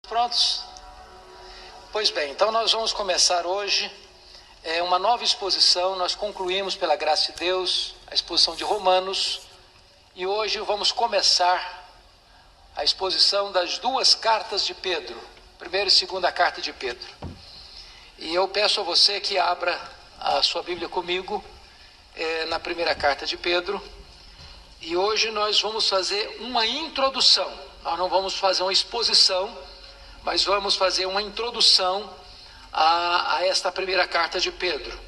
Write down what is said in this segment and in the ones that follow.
Prontos? Pois bem, então nós vamos começar hoje uma nova exposição. Nós concluímos, pela graça de Deus, a exposição de Romanos, e hoje vamos começar a exposição das duas cartas de Pedro, primeira e segunda carta de Pedro. E eu peço a você que abra a sua Bíblia comigo na primeira carta de Pedro, e hoje nós vamos fazer uma introdução. Nós não vamos fazer uma exposição, mas vamos fazer uma introdução a esta primeira carta de Pedro.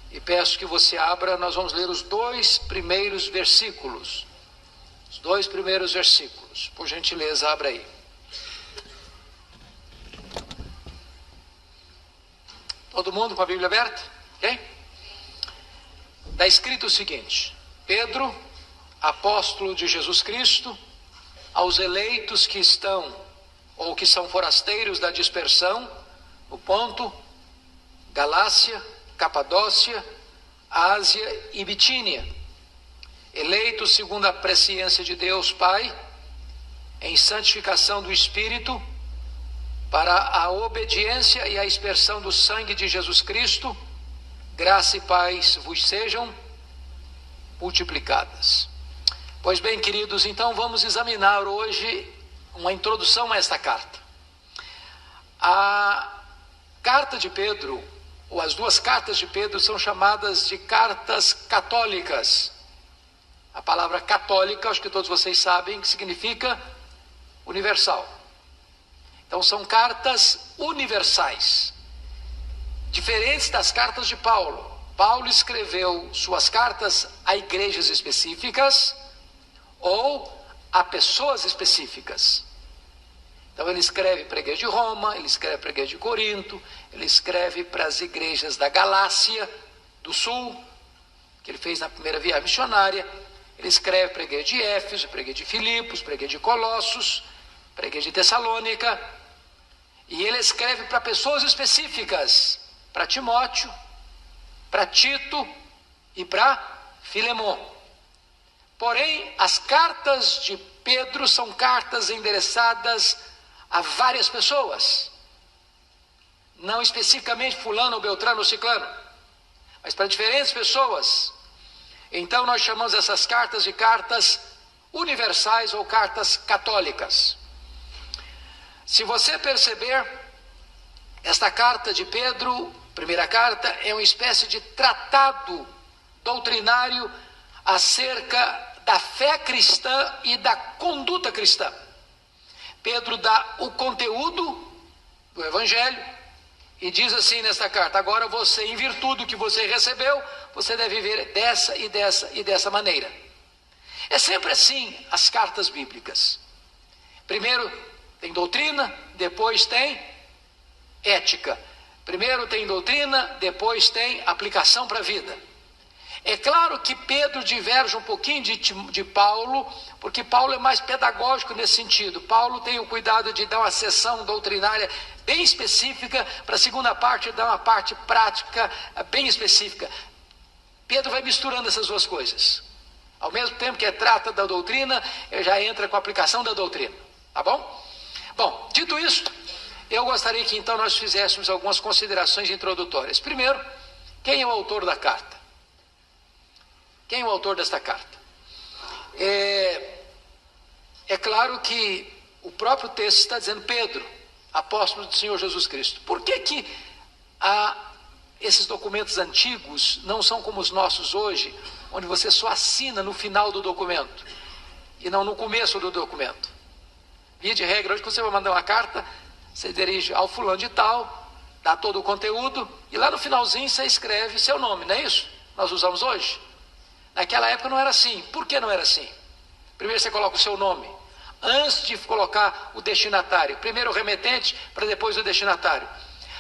E peço que você abra, nós vamos ler os dois primeiros versículos. Os dois primeiros versículos. Por gentileza, abra aí. Todo mundo com a Bíblia aberta? Ok? Está escrito o seguinte: Pedro, apóstolo de Jesus Cristo, aos eleitos que estão ou que são forasteiros da dispersão, no Ponto, Galácia, Capadócia, Ásia e Bitínia, eleitos segundo a presciência de Deus Pai, em santificação do Espírito, para a obediência e a expersão do sangue de Jesus Cristo, graça e paz vos sejam multiplicadas. Pois bem, queridos, então vamos examinar hoje uma introdução a esta carta. A carta de Pedro, ou as duas cartas de Pedro, são chamadas de cartas católicas. A palavra católica, acho que todos vocês sabem, que significa universal. Então são cartas universais, diferentes das cartas de Paulo. Paulo escreveu suas cartas a igrejas específicas ou a pessoas específicas. Então ele escreve para a igreja de Roma, ele escreve para a igreja de Corinto, ele escreve para as igrejas da Galácia do Sul, que ele fez na primeira viagem missionária. Ele escreve para a igreja de Éfeso, para a igreja de Filipos, para a igreja de Colossos, para a igreja de Tessalônica. E ele escreve para pessoas específicas, para Timóteo, para Tito e para Filemon. Porém, as cartas de Pedro são cartas endereçadas a várias pessoas, não especificamente fulano ou beltrano ou ciclano, mas para diferentes pessoas. Então nós chamamos essas cartas de cartas universais ou cartas católicas. Se você perceber, esta carta de Pedro, primeira carta, é uma espécie de tratado doutrinário acerca da fé cristã e da conduta cristã. Pedro dá o conteúdo do Evangelho e diz assim nesta carta: agora você, em virtude do que você recebeu, você deve viver dessa e dessa e dessa maneira. É sempre assim as cartas bíblicas. Primeiro tem doutrina, depois tem ética. Primeiro tem doutrina, depois tem aplicação para a vida. É claro que Pedro diverge um pouquinho de Paulo, porque Paulo é mais pedagógico nesse sentido. Paulo tem o cuidado de dar uma seção doutrinária bem específica, para a segunda parte dar uma parte prática bem específica. Pedro vai misturando essas duas coisas. Ao mesmo tempo que trata da doutrina, ele já entra com a aplicação da doutrina. Tá bom? Bom, dito isso, eu gostaria que então nós fizéssemos algumas considerações introdutórias. Primeiro, quem é o autor da carta? Quem é o autor desta carta? É claro que o próprio texto está dizendo Pedro, apóstolo do Senhor Jesus Cristo. Por que esses documentos antigos não são como os nossos hoje, onde você só assina no final do documento e não no começo do documento? Via de regra, hoje que você vai mandar uma carta, você dirige ao fulano de tal, dá todo o conteúdo e lá no finalzinho você escreve seu nome, não é isso? Nós usamos hoje. Naquela época não era assim. Por que não era assim? Primeiro você coloca o seu nome, antes de colocar o destinatário. Primeiro o remetente, para depois o destinatário.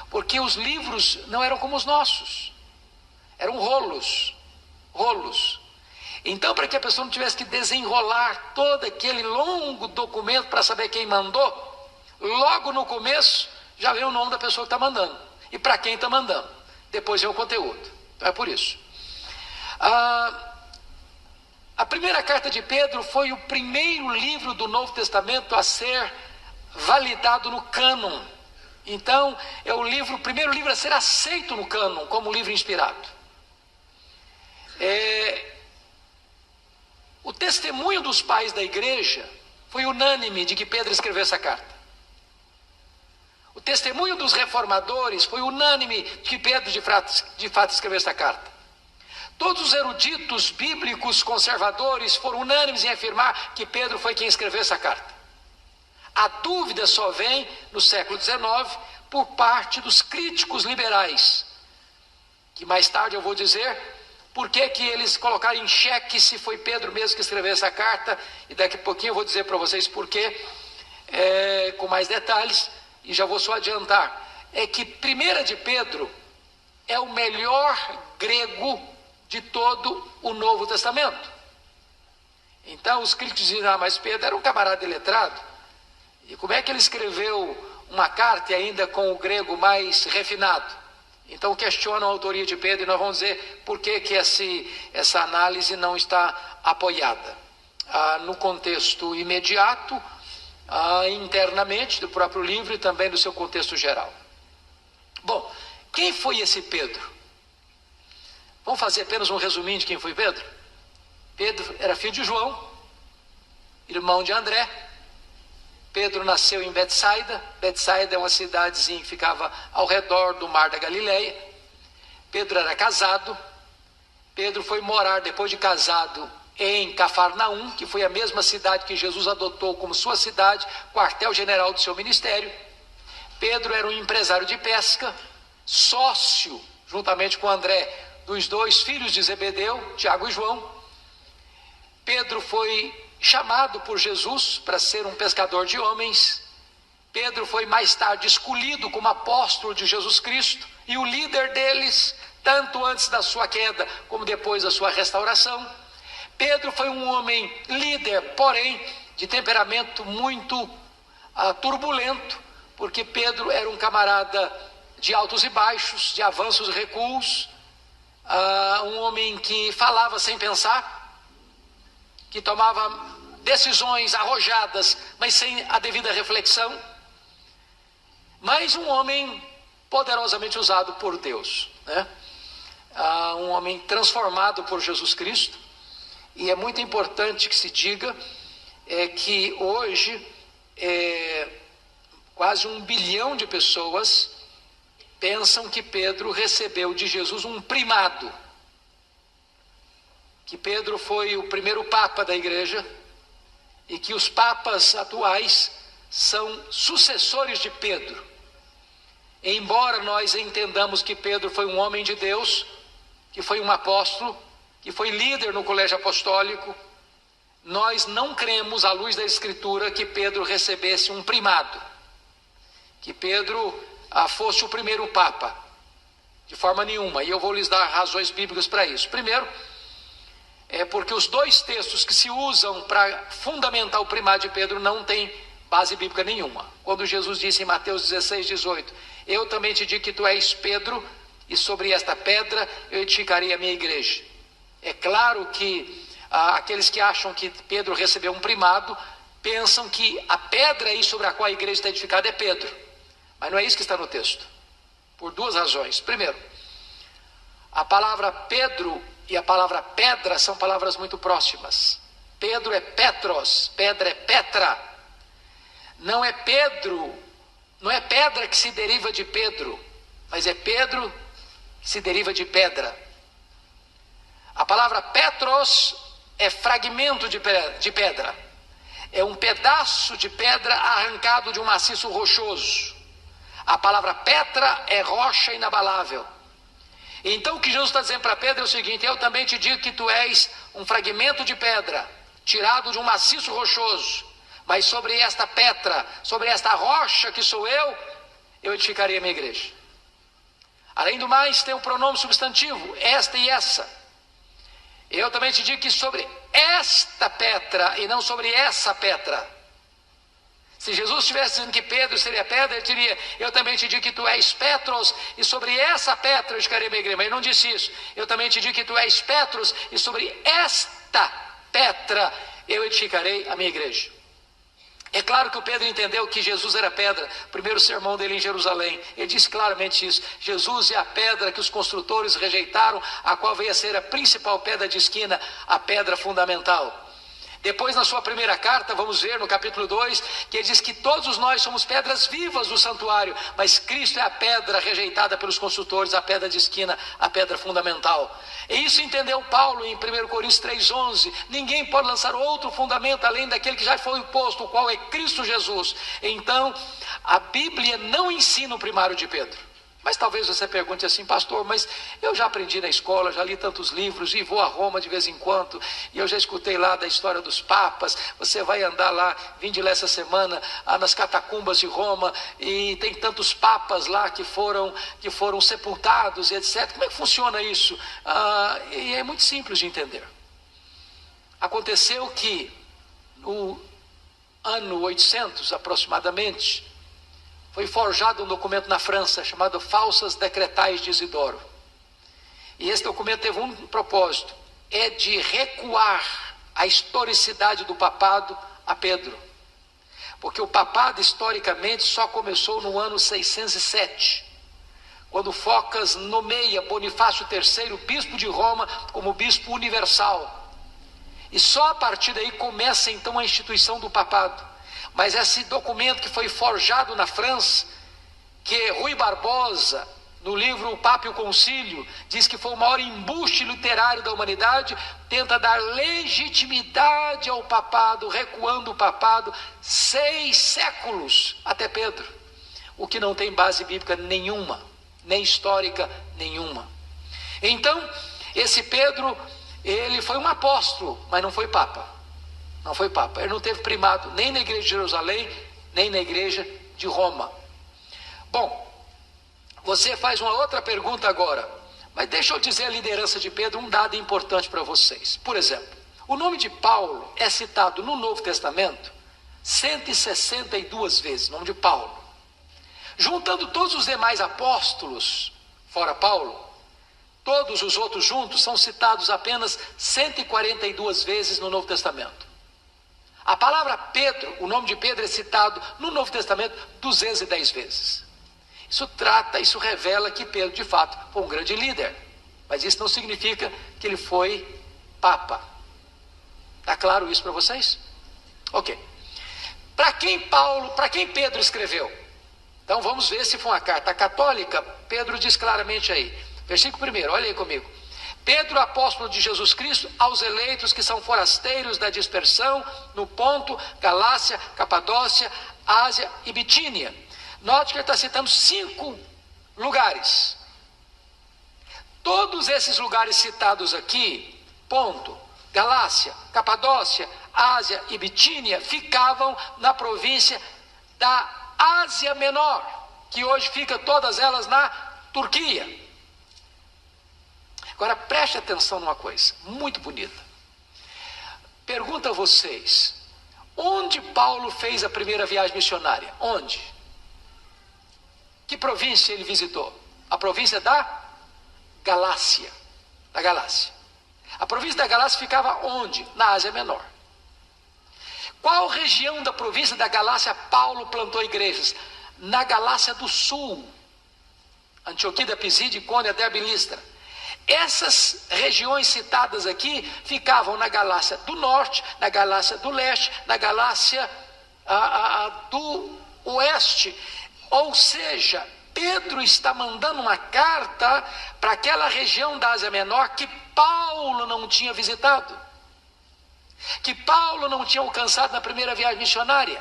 Porque os livros não eram como os nossos. Eram rolos. Então, para que a pessoa não tivesse que desenrolar todo aquele longo documento para saber quem mandou, logo no começo já vem o nome da pessoa que está mandando. E para quem está mandando. Depois vem o conteúdo. Então é por isso. A primeira carta de Pedro foi o primeiro livro do Novo Testamento a ser validado no cânon. Então, é o primeiro livro a ser aceito no cânon como livro inspirado. O testemunho dos pais da igreja foi unânime de que Pedro escreveu essa carta. O testemunho dos reformadores foi unânime de que Pedro de fato escreveu essa carta. Todos os eruditos bíblicos conservadores foram unânimes em afirmar que Pedro foi quem escreveu essa carta. A dúvida só vem no século XIX por parte dos críticos liberais, que mais tarde eu vou dizer por que eles colocaram em xeque se foi Pedro mesmo que escreveu essa carta, e daqui a pouquinho eu vou dizer para vocês por quê, com mais detalhes, e já vou só adiantar. É que 1 de Pedro é o melhor grego de todo o Novo Testamento. Então os críticos dizem, mas Pedro era um camarada iletrado, e como é que ele escreveu uma carta e ainda com o grego mais refinado? Então questionam a autoria de Pedro, e nós vamos dizer por que essa análise não está apoiada. No contexto imediato, internamente do próprio livro e também do seu contexto geral. Bom, quem foi esse Pedro? Vamos fazer apenas um resuminho de quem foi Pedro? Pedro era filho de João, irmão de André. Pedro nasceu em Betsaida. Betsaida é uma cidadezinha que ficava ao redor do mar da Galileia. Pedro era casado. Pedro foi morar, depois de casado, em Cafarnaum, que foi a mesma cidade que Jesus adotou como sua cidade, quartel-general do seu ministério. Pedro era um empresário de pesca, sócio, juntamente com André, dos dois filhos de Zebedeu, Tiago e João. Pedro foi chamado por Jesus para ser um pescador de homens. Pedro foi mais tarde escolhido como apóstolo de Jesus Cristo e o líder deles, tanto antes da sua queda como depois da sua restauração. Pedro foi um homem líder, porém de temperamento muito turbulento, porque Pedro era um camarada de altos e baixos, de avanços e recuos, um homem que falava sem pensar, que tomava decisões arrojadas, mas sem a devida reflexão, mas um homem poderosamente usado por Deus, né? Um homem transformado por Jesus Cristo. E é muito importante que se diga que hoje quase 1 bilhão de pessoas pensam que Pedro recebeu de Jesus um primado, que Pedro foi o primeiro papa da igreja e que os papas atuais são sucessores de Pedro. Embora nós entendamos que Pedro foi um homem de Deus, que foi um apóstolo, que foi líder no colégio apostólico, nós não cremos, à luz da Escritura, que Pedro recebesse um primado, que Pedro fosse o primeiro papa, de forma nenhuma, e eu vou lhes dar razões bíblicas para isso. Primeiro, porque os dois textos que se usam para fundamentar o primado de Pedro não têm base bíblica nenhuma. Quando Jesus disse em Mateus 16:18, eu também te digo que tu és Pedro, e sobre esta pedra eu edificarei a minha igreja. É claro que aqueles que acham que Pedro recebeu um primado, pensam que a pedra aí sobre a qual a igreja está edificada é Pedro. Mas não é isso que está no texto, por duas razões. Primeiro, a palavra Pedro e a palavra pedra são palavras muito próximas. Pedro é Petros, pedra é Petra. Não é Pedro, não é pedra que se deriva de Pedro, mas é Pedro que se deriva de pedra. A palavra Petros é fragmento de pedra. É um pedaço de pedra arrancado de um maciço rochoso. A palavra Petra é rocha inabalável. Então o que Jesus está dizendo para Pedro é o seguinte: eu também te digo que tu és um fragmento de pedra, tirado de um maciço rochoso, mas sobre esta Petra, sobre esta rocha que sou eu edificarei a minha igreja. Além do mais, tem um pronome substantivo, esta e essa. Eu também te digo que sobre esta Petra e não sobre essa Petra. Se Jesus estivesse dizendo que Pedro seria pedra, ele diria, eu também te digo que tu és Petros, e sobre essa Petra eu edificarei a minha igreja. Mas ele não disse isso. Eu também te digo que tu és Petros, e sobre esta Petra eu edificarei a minha igreja. É claro que o Pedro entendeu que Jesus era pedra, primeiro sermão dele em Jerusalém, ele disse claramente isso: Jesus é a pedra que os construtores rejeitaram, a qual veio a ser a principal pedra de esquina, a pedra fundamental. Depois, na sua primeira carta, vamos ver no capítulo 2, que ele diz que todos nós somos pedras vivas do santuário, mas Cristo é a pedra rejeitada pelos construtores, a pedra de esquina, a pedra fundamental. E isso entendeu Paulo em 1 Coríntios 3,11, ninguém pode lançar outro fundamento além daquele que já foi posto, o qual é Cristo Jesus. Então, a Bíblia não ensina o primário de Pedro. Mas talvez você pergunte assim: pastor, mas eu já aprendi na escola, já li tantos livros e vou a Roma de vez em quando, e eu já escutei lá da história dos papas. Você vai andar lá, vim de lá essa semana, nas catacumbas de Roma, e tem tantos papas lá que foram sepultados e etc. Como é que funciona isso? E é muito simples de entender. Aconteceu que no ano 800 aproximadamente, foi forjado um documento na França chamado Falsas Decretais de Isidoro. E esse documento teve um propósito: é de recuar a historicidade do papado a Pedro. Porque o papado historicamente só começou no ano 607, quando Focas nomeia Bonifácio III, bispo de Roma, como bispo universal. E só a partir daí começa então a instituição do papado. Mas esse documento que foi forjado na França, que Rui Barbosa, no livro O Papa e o Concílio, diz que foi o maior embuste literário da humanidade, tenta dar legitimidade ao papado, recuando o papado 6 séculos até Pedro, o que não tem base bíblica nenhuma, nem histórica nenhuma. Então, esse Pedro, ele foi um apóstolo, mas não foi papa. Não foi papa, ele não teve primado nem na igreja de Jerusalém, nem na igreja de Roma. Bom, você faz uma outra pergunta agora, mas deixa eu dizer a liderança de Pedro, um dado importante para vocês. Por exemplo, o nome de Paulo é citado no Novo Testamento 162 vezes, o nome de Paulo. Juntando todos os demais apóstolos, fora Paulo, todos os outros juntos são citados apenas 142 vezes no Novo Testamento. A palavra Pedro, o nome de Pedro é citado no Novo Testamento 210 vezes. Isso revela que Pedro de fato foi um grande líder, mas isso não significa que ele foi papa. Está claro isso para vocês? Ok. Para quem Pedro escreveu? Então vamos ver se foi uma carta católica. Pedro diz claramente aí, versículo 1, olha aí comigo: Pedro, apóstolo de Jesus Cristo, aos eleitos que são forasteiros da dispersão no Ponto, Galácia, Capadócia, Ásia e Bitínia. Note que ele está citando 5 lugares. Todos esses lugares citados aqui, Ponto, Galácia, Capadócia, Ásia e Bitínia, ficavam na província da Ásia Menor, que hoje fica todas elas na Turquia. Agora preste atenção numa coisa muito bonita. Pergunto a vocês: onde Paulo fez a primeira viagem missionária? Onde? Que província ele visitou? A província da Galácia. Da Galácia. A província da Galácia ficava onde? Na Ásia Menor. Qual região da província da Galácia Paulo plantou igrejas? Na Galácia do Sul. Antioquia da Pisídia, Icônia, Derbe e Listra. Essas regiões citadas aqui ficavam na Galácia do Norte, na Galácia do Leste, na Galácia do Oeste. Ou seja, Pedro está mandando uma carta para aquela região da Ásia Menor que Paulo não tinha visitado, que Paulo não tinha alcançado na primeira viagem missionária.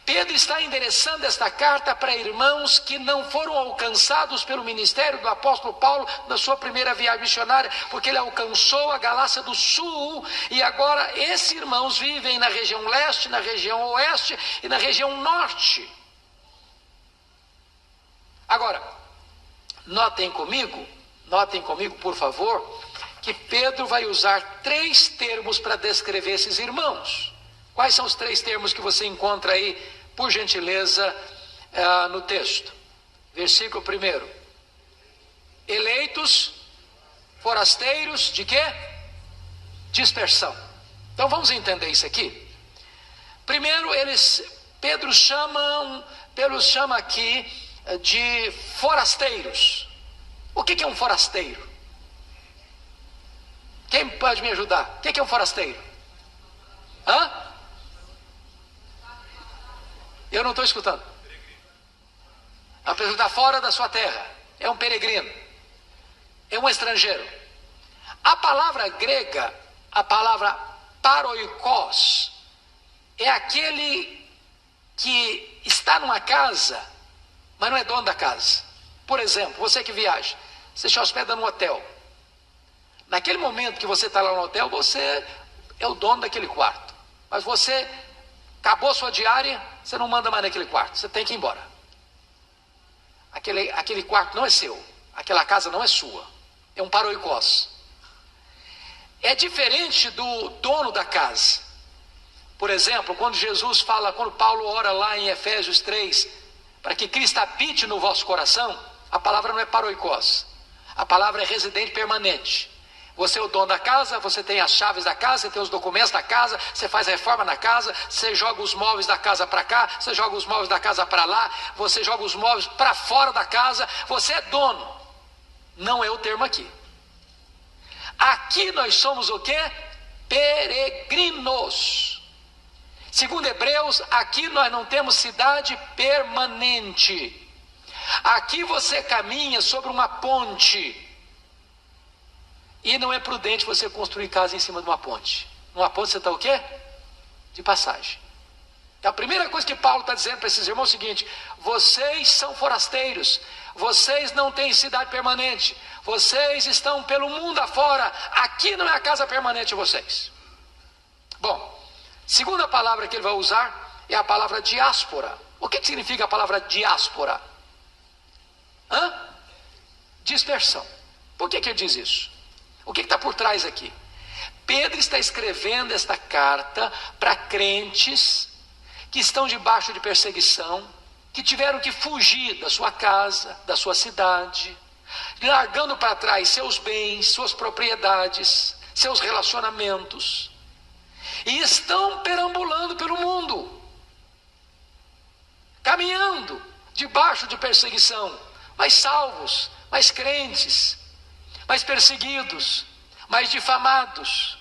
Pedro está endereçando esta carta para irmãos que não foram alcançados pelo ministério do apóstolo Paulo na sua primeira viagem missionária, porque ele alcançou a Galácia do Sul, e agora esses irmãos vivem na região leste, na região oeste e na região norte. Agora, notem comigo, por favor, que Pedro vai usar 3 termos para descrever esses irmãos. Quais são os 3 termos que você encontra aí, por gentileza, no texto? Versículo 1. Eleitos, forasteiros, de quê? Dispersão. Então vamos entender isso aqui. Primeiro, Pedro chama aqui de forasteiros. O que é um forasteiro? Quem pode me ajudar? O que é um forasteiro? Hã? Eu não estou escutando. A pessoa está fora da sua terra. É um peregrino. É um estrangeiro. A palavra grega, a palavra paroikos, é aquele que está numa casa, mas não é dono da casa. Por exemplo, você que viaja, você se hospeda num hotel. Naquele momento que você está lá no hotel, você é o dono daquele quarto. Mas você acabou sua diária, você não manda mais naquele quarto, você tem que ir embora. Aquele quarto não é seu, aquela casa não é sua, é um paroikos. É diferente do dono da casa. Por exemplo, quando Paulo ora lá em Efésios 3, para que Cristo habite no vosso coração, a palavra não é paroikos, a palavra é residente permanente. Você é o dono da casa, você tem as chaves da casa, você tem os documentos da casa, você faz a reforma na casa, você joga os móveis da casa para cá, você joga os móveis da casa para lá, você joga os móveis para fora da casa, você é dono. Não é o termo aqui. Aqui nós somos o quê? Peregrinos. Segundo Hebreus, aqui nós não temos cidade permanente. Aqui você caminha sobre uma ponte. E não é prudente você construir casa em cima de uma ponte. Numa ponte você está o quê? De passagem. Então, a primeira coisa que Paulo está dizendo para esses irmãos é o seguinte: vocês são forasteiros, vocês não têm cidade permanente, vocês estão pelo mundo afora, aqui não é a casa permanente de vocês. Bom, segunda palavra que ele vai usar é a palavra diáspora. O que significa a palavra diáspora? Dispersão. Por que ele diz isso? O que está por trás aqui? Pedro está escrevendo esta carta para crentes que estão debaixo de perseguição, que tiveram que fugir da sua casa, da sua cidade, largando para trás seus bens, suas propriedades, seus relacionamentos, e estão perambulando pelo mundo, caminhando debaixo de perseguição, mas salvos, mas crentes, mas perseguidos, mas difamados,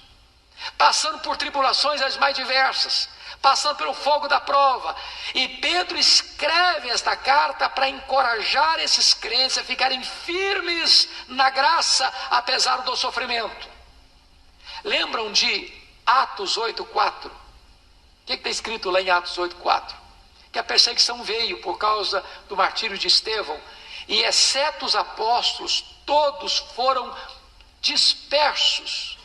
passando por tribulações as mais diversas, passando pelo fogo da prova. E Pedro escreve esta carta para encorajar esses crentes a ficarem firmes na graça, apesar do sofrimento. Lembram de Atos 8:4? O que está escrito lá em Atos 8:4? Que a perseguição veio por causa do martírio de Estevão, e exceto os apóstolos, todos foram dispersos.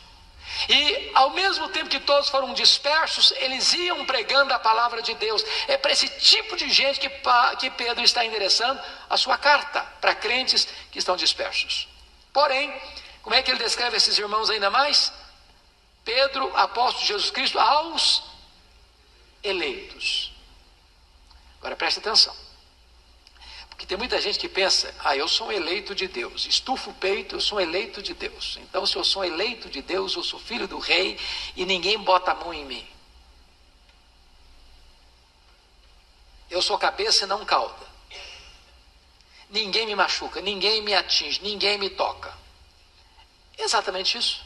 E ao mesmo tempo que todos foram dispersos, eles iam pregando a palavra de Deus. É para esse tipo de gente que Pedro está endereçando a sua carta, para crentes que estão dispersos. Porém, como é que ele descreve esses irmãos ainda mais? Pedro, apóstolo de Jesus Cristo, aos eleitos. Agora preste atenção. Porque tem muita gente que pensa: eu sou um eleito de Deus, estufa o peito, eu sou um eleito de Deus. Então, se eu sou um eleito de Deus, eu sou filho do rei e ninguém bota a mão em mim. Eu sou cabeça e não cauda. Ninguém me machuca, ninguém me atinge, ninguém me toca. Exatamente isso.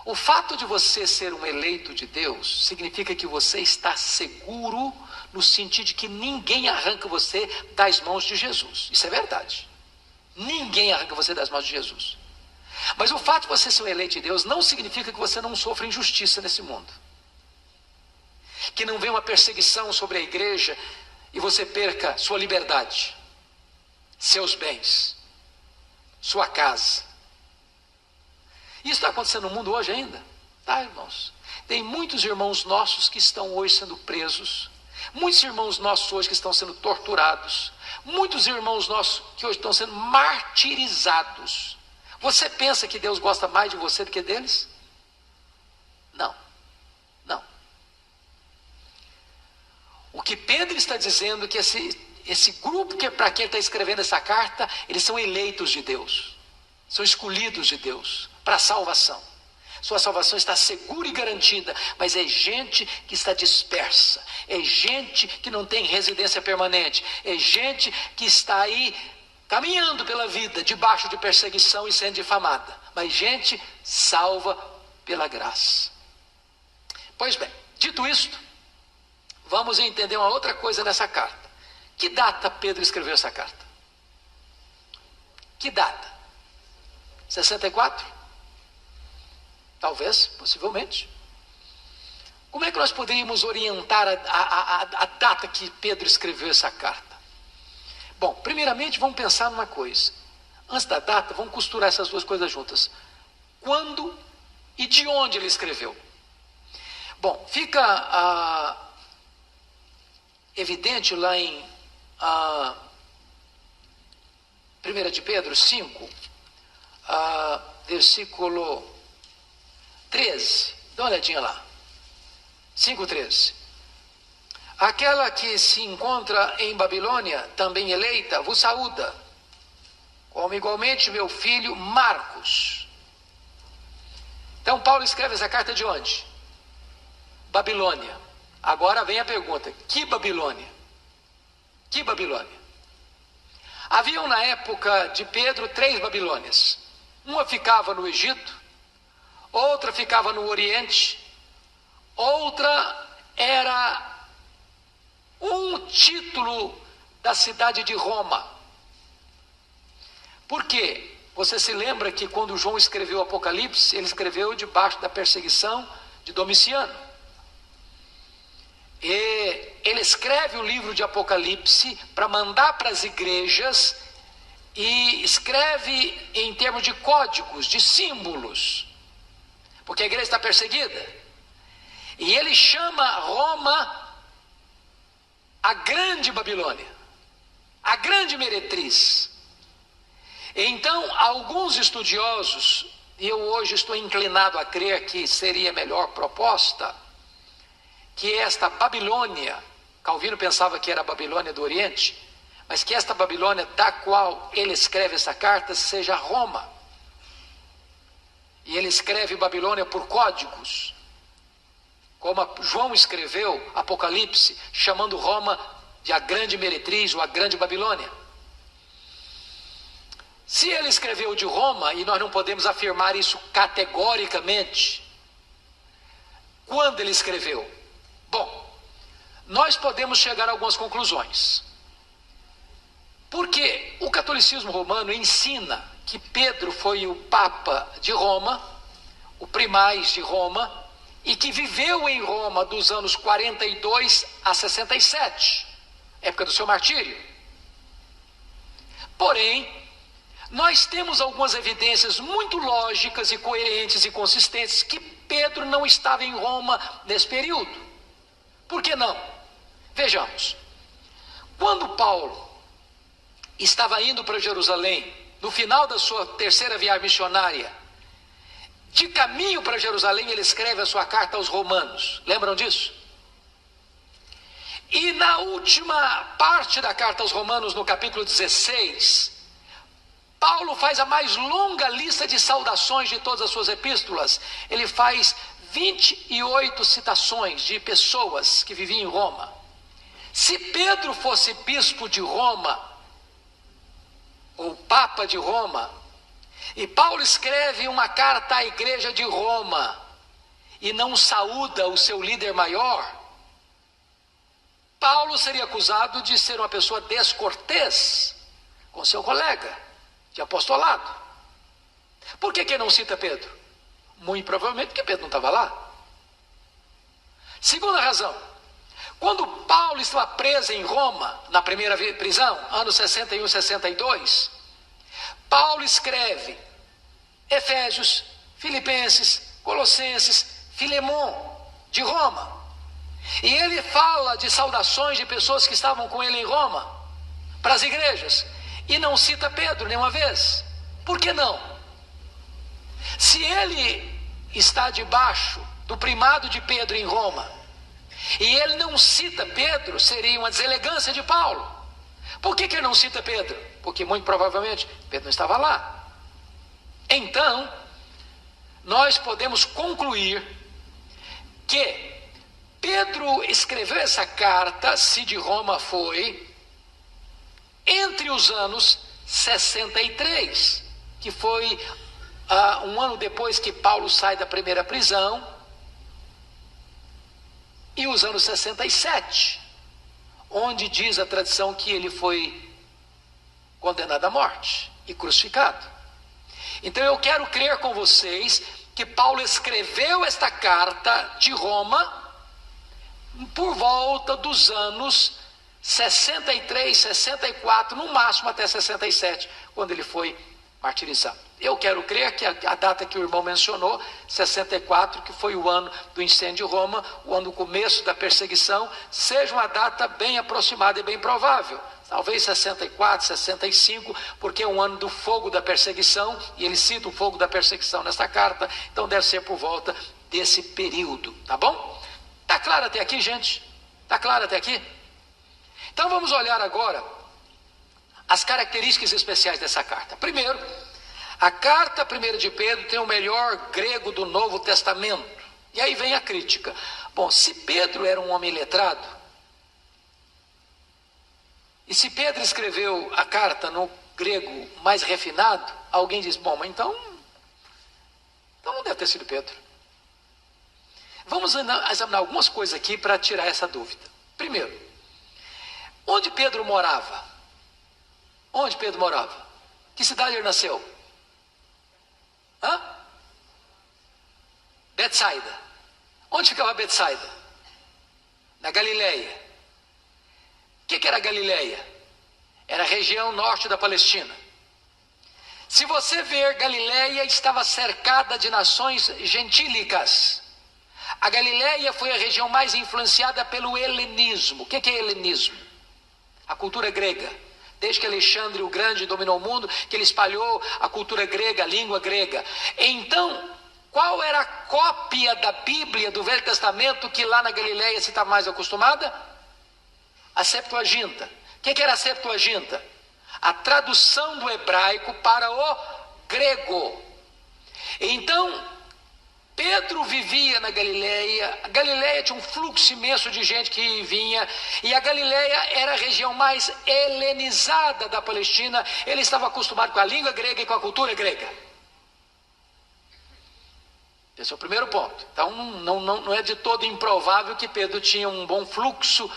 O fato de você ser um eleito de Deus significa que você está seguro, no sentido de que ninguém arranca você das mãos de Jesus. Isso é verdade. Ninguém arranca você das mãos de Jesus. Mas o fato de você ser um eleito de Deus não significa que você não sofra injustiça nesse mundo. Que não venha uma perseguição sobre a igreja e você perca sua liberdade, seus bens, sua casa. Isso está acontecendo no mundo hoje ainda? Tá, irmãos? Tem muitos irmãos nossos que estão hoje sendo presos. Muitos irmãos nossos hoje que estão sendo torturados. Muitos irmãos nossos que hoje estão sendo martirizados. Você pensa que Deus gosta mais de você do que deles? Não. Não. O que Pedro está dizendo é que esse grupo para quem ele está escrevendo essa carta, eles são eleitos de Deus. São escolhidos de Deus para a salvação. Sua salvação está segura e garantida, mas é gente que está dispersa, é gente que não tem residência permanente, é gente que está aí caminhando pela vida, debaixo de perseguição e sendo difamada, mas gente salva pela graça. Pois bem, dito isto, vamos entender uma outra coisa nessa carta. Que data Pedro escreveu essa carta? Que data? 64? Talvez, possivelmente. Como é que nós poderíamos orientar a data que Pedro escreveu essa carta? Bom, primeiramente vamos pensar numa coisa. Antes da data, vamos costurar essas duas coisas juntas. Quando e de onde ele escreveu? Bom, fica evidente lá em 1 de Pedro 5, versículo 13. Dá uma olhadinha lá. 5:13. Aquela que se encontra em Babilônia, também eleita, vos saúda, como igualmente meu filho Marcos. Então Paulo escreve essa carta de onde? Babilônia. Agora vem a pergunta: que Babilônia? Que Babilônia? Haviam na época de Pedro 3 Babilônias. Uma ficava no Egito, outra ficava no Oriente, outra era um título da cidade de Roma. Por quê? Você se lembra que quando João escreveu o Apocalipse, ele escreveu debaixo da perseguição de Domiciano. E ele escreve o livro de Apocalipse para mandar para as igrejas, e escreve em termos de códigos, de símbolos, porque a igreja está perseguida. E ele chama Roma a grande Babilônia, a grande meretriz. Então, alguns estudiosos, e eu hoje estou inclinado a crer que seria a melhor proposta, que esta Babilônia, Calvino pensava que era a Babilônia do Oriente, mas que esta Babilônia da qual ele escreve essa carta seja Roma. E ele escreve Babilônia por códigos, como João escreveu Apocalipse, chamando Roma de a grande meretriz ou a grande Babilônia. Se ele escreveu de Roma, e nós não podemos afirmar isso categoricamente, quando ele escreveu? Bom, nós podemos chegar a algumas conclusões. Porque o catolicismo romano ensina que Pedro foi o Papa de Roma, o primaz de Roma, e que viveu em Roma dos anos 42 a 67, época do seu martírio. Porém, nós temos algumas evidências muito lógicas e coerentes e consistentes que Pedro não estava em Roma nesse período. Por que não? Vejamos. Quando Paulo estava indo para Jerusalém, no final da sua terceira viagem missionária, de caminho para Jerusalém, ele escreve a sua carta aos Romanos. Lembram disso? E na última parte da carta aos Romanos, no capítulo 16, Paulo faz a mais longa lista de saudações de todas as suas epístolas. Ele faz 28 citações de pessoas que viviam em Roma. Se Pedro fosse bispo de Roma, ou Papa de Roma, e Paulo escreve uma carta à igreja de Roma e não saúda o seu líder maior, Paulo seria acusado de ser uma pessoa descortês com seu colega de apostolado. Por que ele não cita Pedro? Muito provavelmente porque Pedro não estava lá. Segunda razão: quando Paulo estava preso em Roma, na primeira prisão, anos 61 e 62, Paulo escreve Efésios, Filipenses, Colossenses, Filemon, de Roma. E ele fala de saudações de pessoas que estavam com ele em Roma, para as igrejas, e não cita Pedro nenhuma vez. Por que não? Se ele está debaixo do primado de Pedro em Roma, e ele não cita Pedro, seria uma deselegância de Paulo. Por que ele não cita Pedro? Porque muito provavelmente Pedro não estava lá. Então, nós podemos concluir que Pedro escreveu essa carta, se de Roma foi, entre os anos 63, que foi um ano depois que Paulo sai da primeira prisão, e os anos 67, onde diz a tradição que ele foi condenado à morte e crucificado. Então eu quero crer com vocês que Paulo escreveu esta carta de Roma por volta dos anos 63, 64, no máximo até 67, quando ele foi martirizado. Eu quero crer que a data que o irmão mencionou, 64, que foi o ano do incêndio de Roma, o ano do começo da perseguição, seja uma data bem aproximada e bem provável. Talvez 64, 65, porque é um ano do fogo da perseguição, e ele cita o fogo da perseguição nesta carta, então deve ser por volta desse período, tá bom? Está claro até aqui, gente? Está claro até aqui? Então vamos olhar agora as características especiais dessa carta. Primeiro, a carta 1 de Pedro tem o melhor grego do Novo Testamento. E aí vem a crítica. Bom, se Pedro era um homem letrado, e se Pedro escreveu a carta no grego mais refinado, alguém diz, bom, mas então não deve ter sido Pedro. Vamos examinar algumas coisas aqui para tirar essa dúvida. Primeiro, onde Pedro morava? Onde Pedro morava? Que cidade ele nasceu? Betsaida. Onde ficava Betsaida? Na Galileia. O que era Galileia? Era a região norte da Palestina. Se você ver, Galileia estava cercada de nações gentílicas. A Galileia foi a região mais influenciada pelo helenismo. O que é helenismo? A cultura grega. Desde que Alexandre o Grande dominou o mundo, que ele espalhou a cultura grega, a língua grega. Então, qual era a cópia da Bíblia do Velho Testamento que lá na Galileia se estava mais acostumada? A Septuaginta. O que era a Septuaginta? A tradução do hebraico para o grego. Então, Pedro vivia na Galileia. A Galileia tinha um fluxo imenso de gente que vinha, e a Galileia era a região mais helenizada da Palestina. Ele estava acostumado com a língua grega e com a cultura grega. Esse é o primeiro ponto. Então não é de todo improvável que Pedro tinha um bom fluxo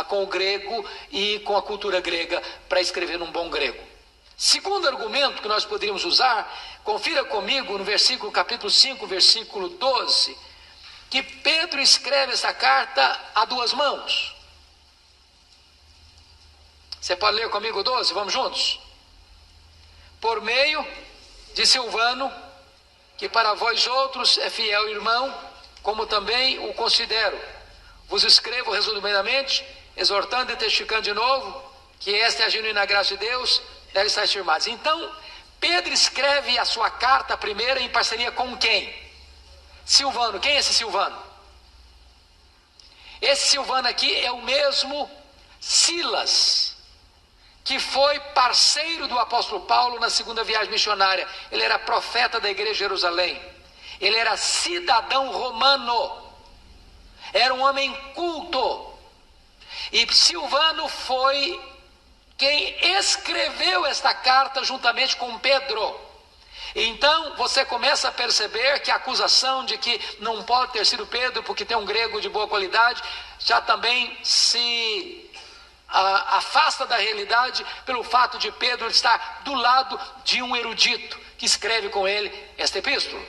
com o grego e com a cultura grega para escrever num bom grego. Segundo argumento que nós poderíamos usar, confira comigo no capítulo 5, versículo 12, que Pedro escreve essa carta a duas mãos. Você pode ler comigo o 12? Vamos juntos? Por meio de Silvano, que para vós outros é fiel irmão, como também o considero. Vos escrevo resumidamente, exortando e testificando de novo, que esta é a genuína graça de Deus, deve estar firmados. Então, Pedro escreve a sua carta primeira em parceria com quem? Silvano. Quem é esse Silvano? Esse Silvano aqui é o mesmo Silas, que foi parceiro do apóstolo Paulo na segunda viagem missionária. Ele era profeta da igreja de Jerusalém. Ele era cidadão romano. Era um homem culto. E Silvano foi quem escreveu esta carta juntamente com Pedro. Então você começa a perceber que a acusação de que não pode ter sido Pedro porque tem um grego de boa qualidade já também se afasta da realidade pelo fato de Pedro estar do lado de um erudito que escreve com ele esta epístola.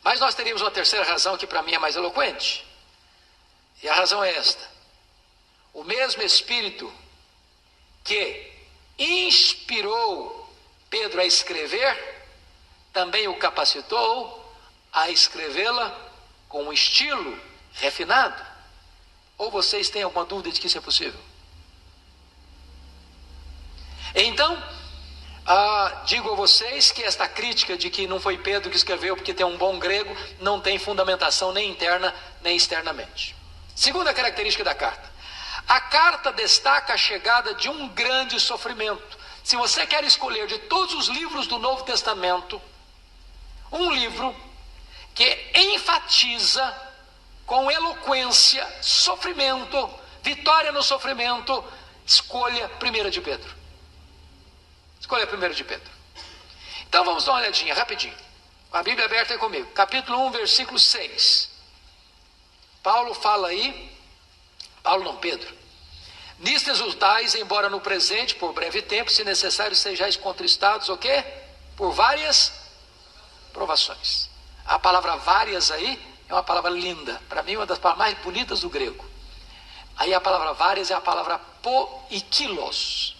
Mas nós teríamos uma terceira razão que para mim é mais eloquente, e a razão é esta: o mesmo Espírito que inspirou Pedro a escrever também o capacitou a escrevê-la com um estilo refinado. Ou vocês têm alguma dúvida de que isso é possível? Então, digo a vocês que esta crítica de que não foi Pedro que escreveu porque tem um bom grego não tem fundamentação nem interna nem externamente. Segunda característica da carta: a carta destaca a chegada de um grande sofrimento. Se você quer escolher de todos os livros do Novo Testamento um livro que enfatiza com eloquência, sofrimento, vitória no sofrimento, escolha 1 de Pedro. Escolha 1 de Pedro. Então vamos dar uma olhadinha, rapidinho. Com a Bíblia aberta aí comigo. Capítulo 1, versículo 6. Paulo fala aí, Pedro. Nisto exultais, embora no presente, por breve tempo, se necessário, sejais contristados, o quê? Por várias provações. A palavra várias aí é uma palavra linda. Para mim, uma das palavras mais bonitas do grego. Aí a palavra várias é a palavra poikilos.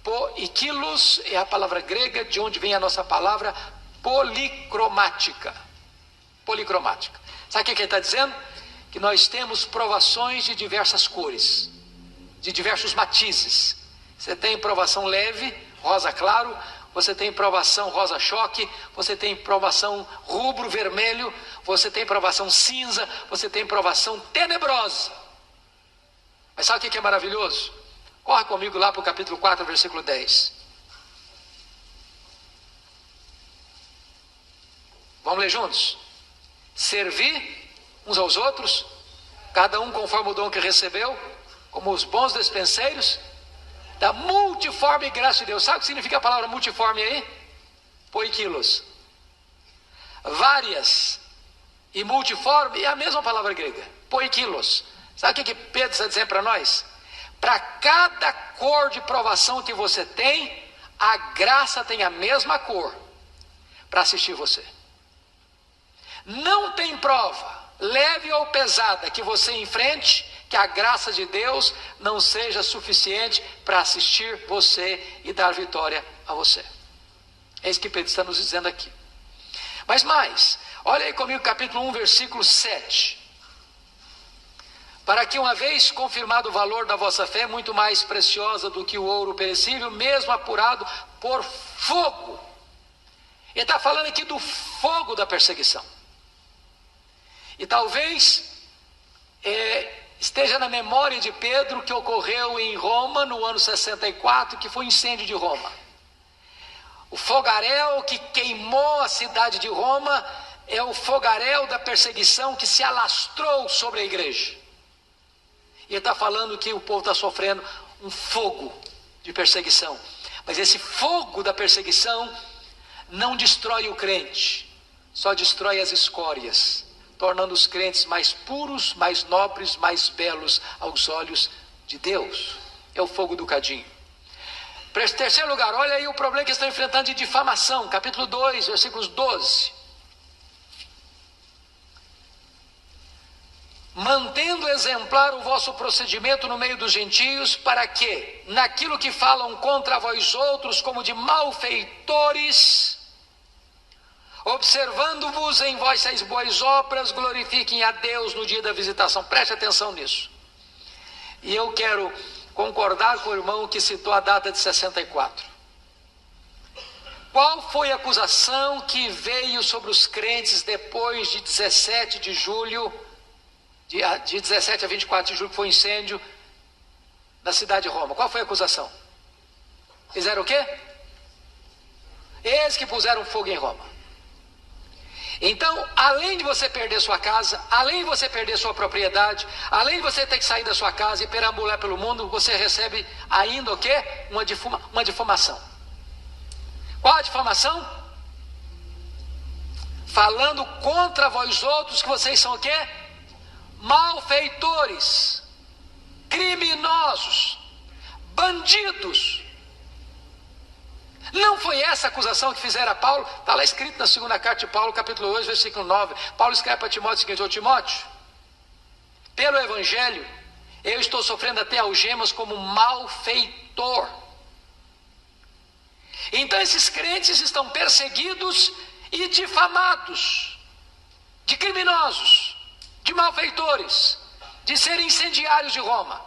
Poikilos é a palavra grega de onde vem a nossa palavra policromática. Policromática. Sabe o que ele está dizendo? Que nós temos provações de diversas cores, de diversos matizes. Você tem provação leve, rosa claro. Você tem provação rosa choque, você tem provação rubro vermelho, você tem provação cinza, você tem provação tenebrosa. Mas sabe o que é maravilhoso? Corre comigo lá para o capítulo 4, versículo 10. Vamos ler juntos? Servir uns aos outros, cada um conforme o dom que recebeu, como os bons despenseiros da multiforme graça de Deus. Sabe o que significa a palavra multiforme aí? Poikilos. Várias e multiforme é a mesma palavra grega. Poikilos. Sabe o que Pedro está dizendo para nós? Para cada cor de provação que você tem, a graça tem a mesma cor para assistir você. Não tem prova, leve ou pesada, que você enfrente, que a graça de Deus não seja suficiente para assistir você e dar vitória a você. É isso que Pedro está nos dizendo aqui. Mas mais, olha aí comigo capítulo 1, versículo 7. Para que uma vez confirmado o valor da vossa fé, muito mais preciosa do que o ouro perecível, mesmo apurado por fogo. Ele está falando aqui do fogo da perseguição. E talvez esteja na memória de Pedro que ocorreu em Roma no ano 64, que foi o incêndio de Roma. O fogaréu que queimou a cidade de Roma é o fogaréu da perseguição que se alastrou sobre a igreja. E ele está falando que o povo está sofrendo um fogo de perseguição. Mas esse fogo da perseguição não destrói o crente, só destrói as escórias, tornando os crentes mais puros, mais nobres, mais belos aos olhos de Deus. É o fogo do cadinho. Terceiro lugar, olha aí o problema que estão enfrentando de difamação, capítulo 2, versículos 12. Mantendo exemplar o vosso procedimento no meio dos gentios, para que, naquilo que falam contra vós outros, como de malfeitores, observando-vos em vossas boas obras, glorifiquem a Deus no dia da visitação. Preste atenção nisso. E eu quero concordar com o irmão que citou a data de 64. Qual foi a acusação que veio sobre os crentes depois de 17 de julho, de 17 a 24 de julho, que foi o incêndio na cidade de Roma? Qual foi a acusação? Fizeram o quê? Eles que puseram fogo em Roma. Então, além de você perder sua casa, além de você perder sua propriedade, além de você ter que sair da sua casa e perambular pelo mundo, você recebe ainda o quê? Uma difamação. Qual a difamação? Falando contra vós outros que vocês são o quê? Malfeitores, criminosos, bandidos. Não foi essa a acusação que fizeram a Paulo? Está lá escrito na segunda carta de Paulo, capítulo 2, versículo 9. Paulo escreve para Timóteo o seguinte: ô Timóteo, pelo evangelho, eu estou sofrendo até algemas como malfeitor. Então esses crentes estão perseguidos e difamados, de criminosos, de malfeitores, de serem incendiários de Roma.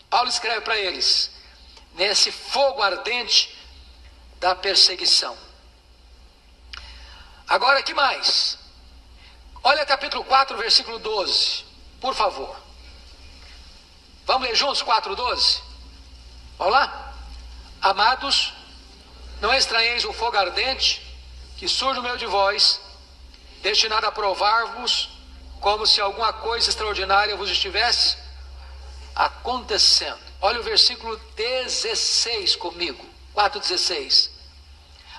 Paulo escreve para eles, nesse fogo ardente da perseguição. Agora, que mais? Olha capítulo 4, versículo 12, por favor. Vamos ler juntos 4:12? Vamos lá? Amados, não estranheis o fogo ardente, que surge no meio de vós, destinado a provar-vos, como se alguma coisa extraordinária vos estivesse acontecendo. Olha o versículo 16 comigo, 4,16.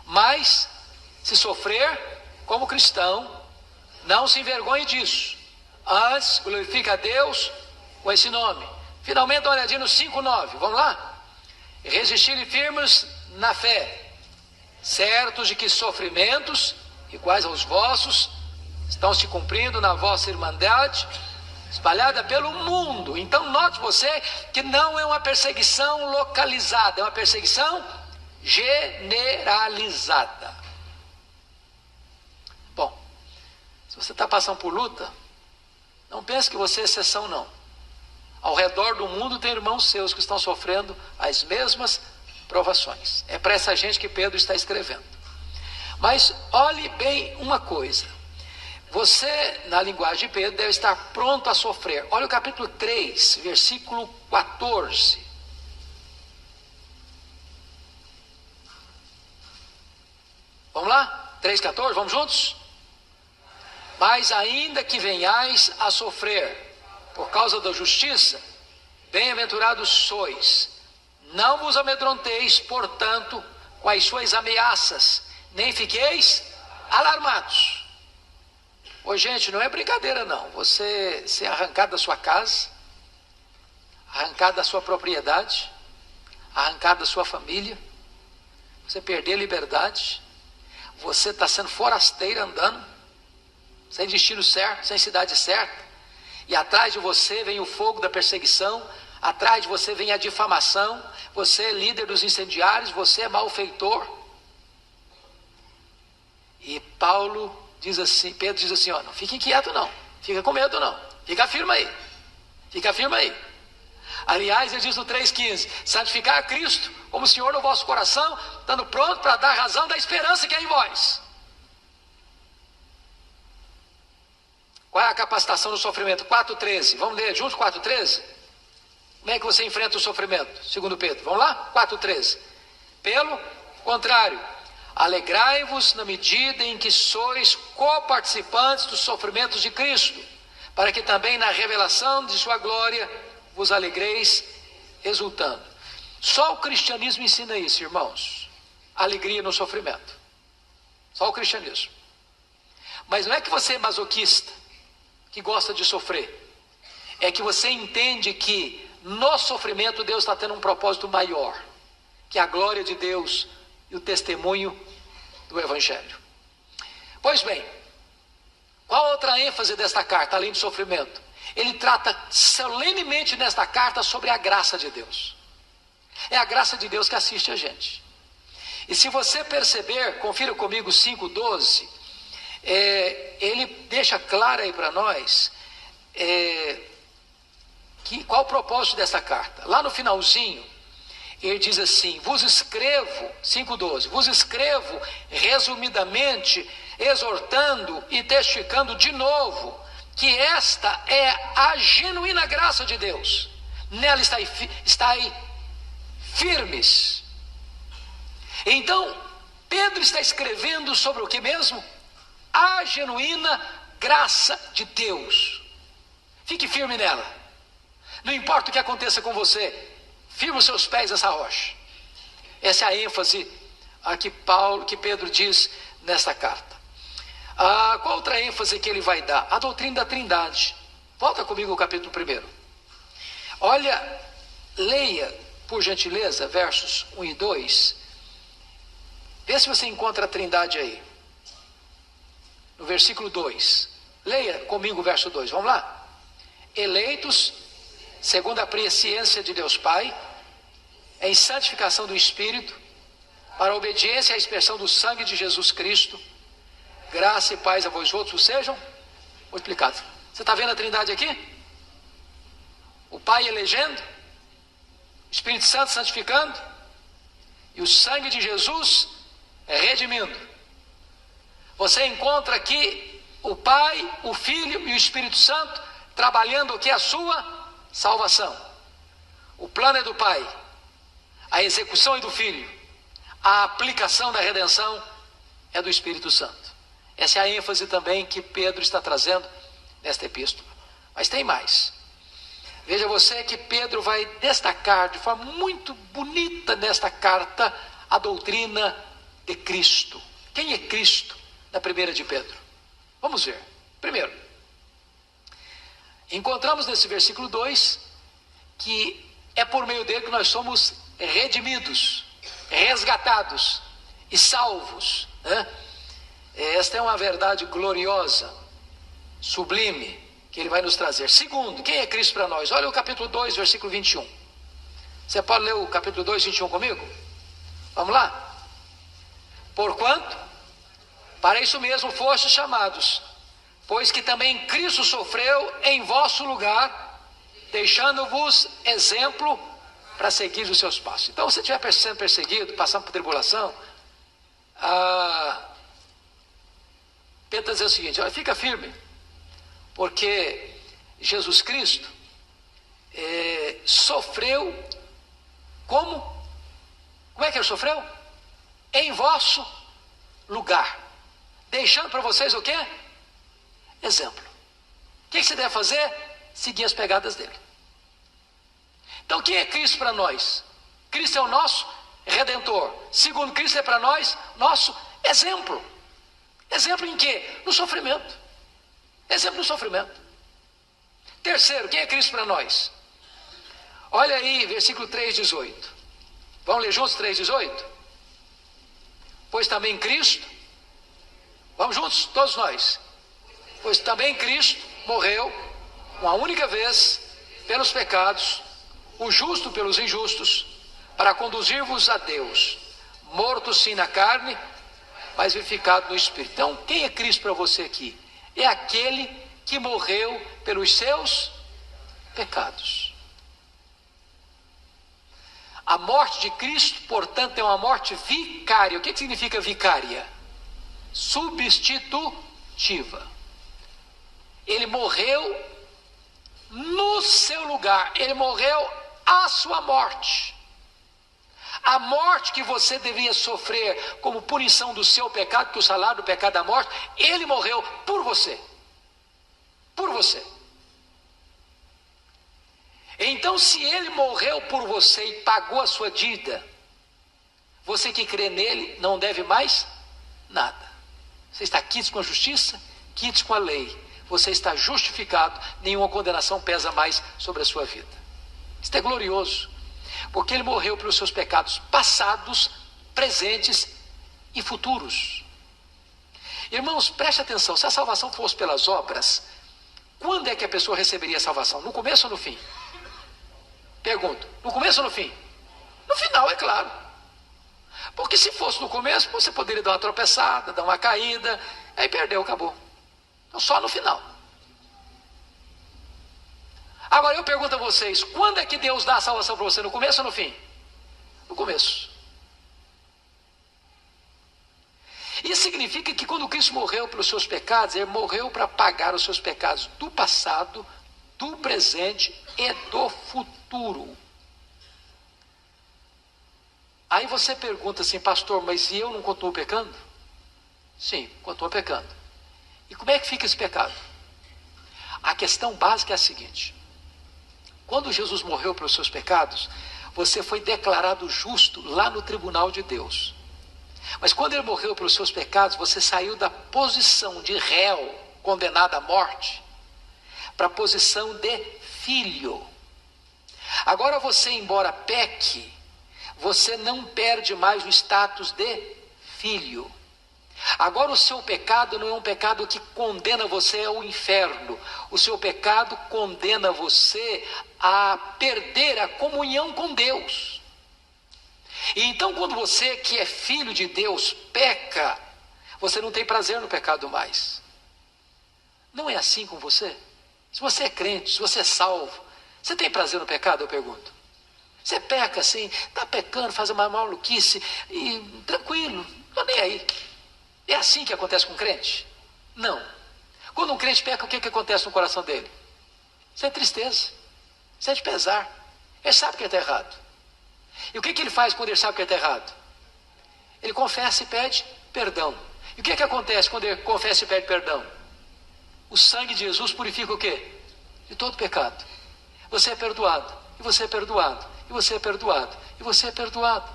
Mas, se sofrer como cristão, não se envergonhe disso, antes glorifique a Deus com esse nome. Finalmente, dá uma olhadinha no 5,9, vamos lá? Resistirem firmes na fé, certos de que sofrimentos, iguais aos vossos, estão se cumprindo na vossa irmandade, espalhada pelo mundo. Então note você que não é uma perseguição localizada, é uma perseguição generalizada. Bom, se você está passando por luta, não pense que você é exceção, não. Ao redor do mundo tem irmãos seus que estão sofrendo as mesmas provações. É para essa gente que Pedro está escrevendo. Mas olhe bem uma coisa. Você, na linguagem de Pedro, deve estar pronto a sofrer. Olha o capítulo 3, versículo 14. Vamos lá? 3,14, vamos juntos? Mas ainda que venhais a sofrer por causa da justiça, bem-aventurados sois. Não vos amedronteis, portanto, com as suas ameaças, nem fiqueis alarmados. Ô gente, não é brincadeira não, você ser arrancado da sua casa, arrancado da sua propriedade, arrancado da sua família, você perder a liberdade, você está sendo forasteiro andando, sem destino certo, sem cidade certa, e atrás de você vem o fogo da perseguição, atrás de você vem a difamação, você é líder dos incendiários, você é malfeitor. E Paulo diz assim, Pedro diz assim, ó, não fique inquieto não, fica com medo não, fica firme aí, fica firme aí. Aliás, ele diz no 3,15, santificar a Cristo como Senhor no vosso coração, estando pronto para dar razão da esperança que é em vós. Qual é a capacitação do sofrimento? 4,13, vamos ler juntos 4,13? Como é que você enfrenta o sofrimento? Segundo Pedro, vamos lá? 4,13. Pelo contrário, alegrai-vos na medida em que sois coparticipantes dos sofrimentos de Cristo, para que também na revelação de sua glória vos alegreis exultando. Só o cristianismo ensina isso, irmãos. Alegria no sofrimento. Só o cristianismo. Mas não é que você é masoquista, que gosta de sofrer. É que você entende que no sofrimento Deus está tendo um propósito maior, que é a glória de Deus e o testemunho do Evangelho. Pois bem, qual outra ênfase desta carta, além do sofrimento? Ele trata solenemente nesta carta sobre a graça de Deus. É a graça de Deus que assiste a gente. E se você perceber, confira comigo 5,12, ele deixa claro aí para nós qual o propósito dessa carta. Lá no finalzinho, ele diz assim, vos escrevo, 5,12, vos escrevo resumidamente, exortando e testificando de novo, que esta é a genuína graça de Deus. Nela está aí firmes. Então, Pedro está escrevendo sobre o que mesmo? A genuína graça de Deus. Fique firme nela. Não importa o que aconteça com você, firme os seus pés nessa rocha. Essa é a ênfase que Pedro diz nesta carta. Qual outra ênfase que ele vai dar? A doutrina da Trindade. Volta comigo ao capítulo 1. Olha, leia, por gentileza, versos 1 e 2. Vê se você encontra a Trindade aí. No versículo 2. Leia comigo o verso 2. Vamos lá? Eleitos, segundo a presciência de Deus Pai, em santificação do Espírito, para a obediência e a expressão do sangue de Jesus Cristo, graça e paz a vós outros sejam multiplicados. Você está vendo a Trindade aqui? O Pai elegendo, o Espírito Santo santificando, e o sangue de Jesus redimindo. Você encontra aqui o Pai, o Filho e o Espírito Santo trabalhando o que é a sua salvação. O plano é do Pai, a execução é do Filho, a aplicação da redenção é do Espírito Santo. Essa é a ênfase também que Pedro está trazendo nesta epístola. Mas tem mais. Veja você que Pedro vai destacar de forma muito bonita nesta carta a doutrina de Cristo. Quem é Cristo na primeira de Pedro? Vamos ver. Primeiro, encontramos nesse versículo 2 que é por meio dele que nós somos redimidos, resgatados e salvos, né? Esta é uma verdade gloriosa, sublime, que ele vai nos trazer. Segundo, quem é Cristo para nós? Olha o capítulo 2, versículo 21. Você pode ler o capítulo 2, 21 comigo? Vamos lá? Porquanto, para isso mesmo fostes chamados, pois que também Cristo sofreu em vosso lugar, deixando-vos exemplo para seguir os seus passos. Então, se estiver sendo perseguido, passando por tribulação, Pedro está dizendo o seguinte: olha, fica firme, porque Jesus Cristo sofreu como? Como é que ele sofreu? Em vosso lugar, deixando para vocês o quê? Exemplo. O que você deve fazer? Seguir as pegadas dele. Então, quem é Cristo para nós? Cristo é o nosso Redentor. Segundo, Cristo é para nós nosso exemplo. Exemplo em quê? No sofrimento. Exemplo no sofrimento. Terceiro, quem é Cristo para nós? Olha aí, versículo 3,18. Vamos ler juntos 3,18? Pois também Cristo, vamos juntos, todos nós. Pois também Cristo morreu uma única vez pelos pecados, o justo pelos injustos, para conduzir-vos a Deus, morto sim na carne, mas vivificado no Espírito. Então, quem é Cristo para você aqui? É aquele que morreu pelos seus pecados. A morte de Cristo, portanto, é uma morte vicária. O que significa vicária? Substitutiva. Ele morreu no seu lugar, ele morreu à sua morte. A morte que você deveria sofrer como punição do seu pecado, que o salário do pecado é a morte, ele morreu por você. Por você. Então, se ele morreu por você e pagou a sua dívida, você que crê nele não deve mais nada. Você está quites com a justiça, quites com a lei. Você está justificado, nenhuma condenação pesa mais sobre a sua vida. Isso é glorioso, porque ele morreu pelos seus pecados passados, presentes e futuros. Irmãos, preste atenção, se a salvação fosse pelas obras, quando é que a pessoa receberia a salvação? No começo ou no fim? Pergunto, no começo ou no fim? No final, é claro. Porque se fosse no começo, você poderia dar uma tropeçada, dar uma caída, aí perdeu, acabou. Então só no final. Agora eu pergunto a vocês, quando é que Deus dá a salvação para você? No começo ou no fim? No começo. Isso significa que quando Cristo morreu pelos seus pecados, ele morreu para pagar os seus pecados do passado, do presente e do futuro. Aí você pergunta assim, pastor, mas e eu não continuo pecando? Sim, continuo pecando. E como é que fica esse pecado? A questão básica é a seguinte: quando Jesus morreu pelos seus pecados, você foi declarado justo lá no tribunal de Deus. Mas quando ele morreu pelos seus pecados, você saiu da posição de réu, condenado à morte, para a posição de filho. Agora você, embora peque, você não perde mais o status de filho. Agora o seu pecado não é um pecado que condena você ao inferno. O seu pecado condena você a perder a comunhão com Deus. E então quando você que é filho de Deus peca, você não tem prazer no pecado mais. Não é assim com você? Se você é crente, se você é salvo, você tem prazer no pecado, eu pergunto? Você peca assim, está pecando, faz uma maluquice e tranquilo, não estou nem aí. É assim que acontece com o crente? Não. Quando um crente peca, o que acontece no coração dele? Sente tristeza, sente pesar. Ele sabe que ele está errado. E o que ele faz quando ele sabe que ele está errado? Ele confessa e pede perdão. E o que é que acontece quando ele confessa e pede perdão? O sangue de Jesus purifica o quê? De todo pecado. Você é perdoado, e você é perdoado, e você é perdoado, e você é perdoado.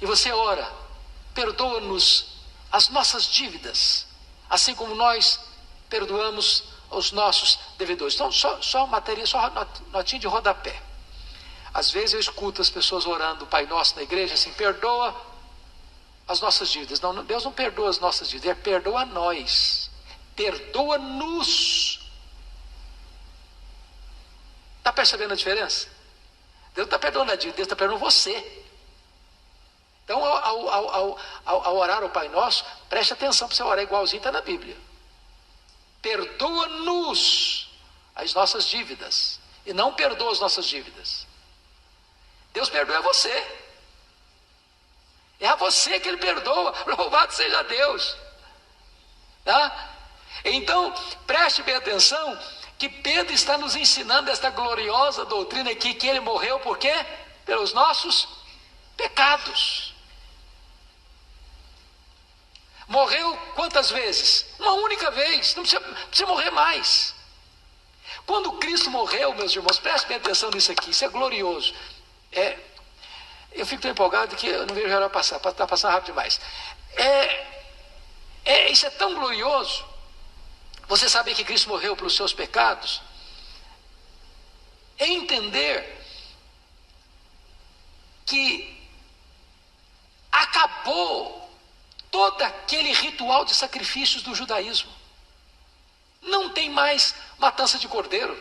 E você ora, perdoa-nos as nossas dívidas, assim como nós perdoamos os nossos devedores. Então, só matéria, só notinha de rodapé. Às vezes eu escuto as pessoas orando o Pai Nosso na igreja, assim, perdoa as nossas dívidas. Não, Deus não perdoa as nossas dívidas, Ele perdoa nós. Perdoa-nos. Está percebendo a diferença? Deus não está perdoando a dívida, Deus está perdoando você. Então, ao orar o Pai Nosso, preste atenção para você orar igualzinho, está na Bíblia. Perdoa-nos as nossas dívidas, e não perdoa as nossas dívidas. Deus perdoa a você. É a você que Ele perdoa. Louvado seja Deus. Tá? Então, preste bem atenção que Pedro está nos ensinando esta gloriosa doutrina aqui, que Ele morreu por quê? Pelos nossos pecados. Morreu quantas vezes? Uma única vez, não precisa morrer mais. Quando Cristo morreu, meus irmãos, prestem bem atenção nisso aqui, isso é glorioso. Eu fico tão empolgado que eu não vejo a hora passar, está passando rápido demais. Isso é tão glorioso. Você saber que Cristo morreu pelos seus pecados, é entender que acabou todo aquele ritual de sacrifícios do judaísmo. Não tem mais matança de cordeiro,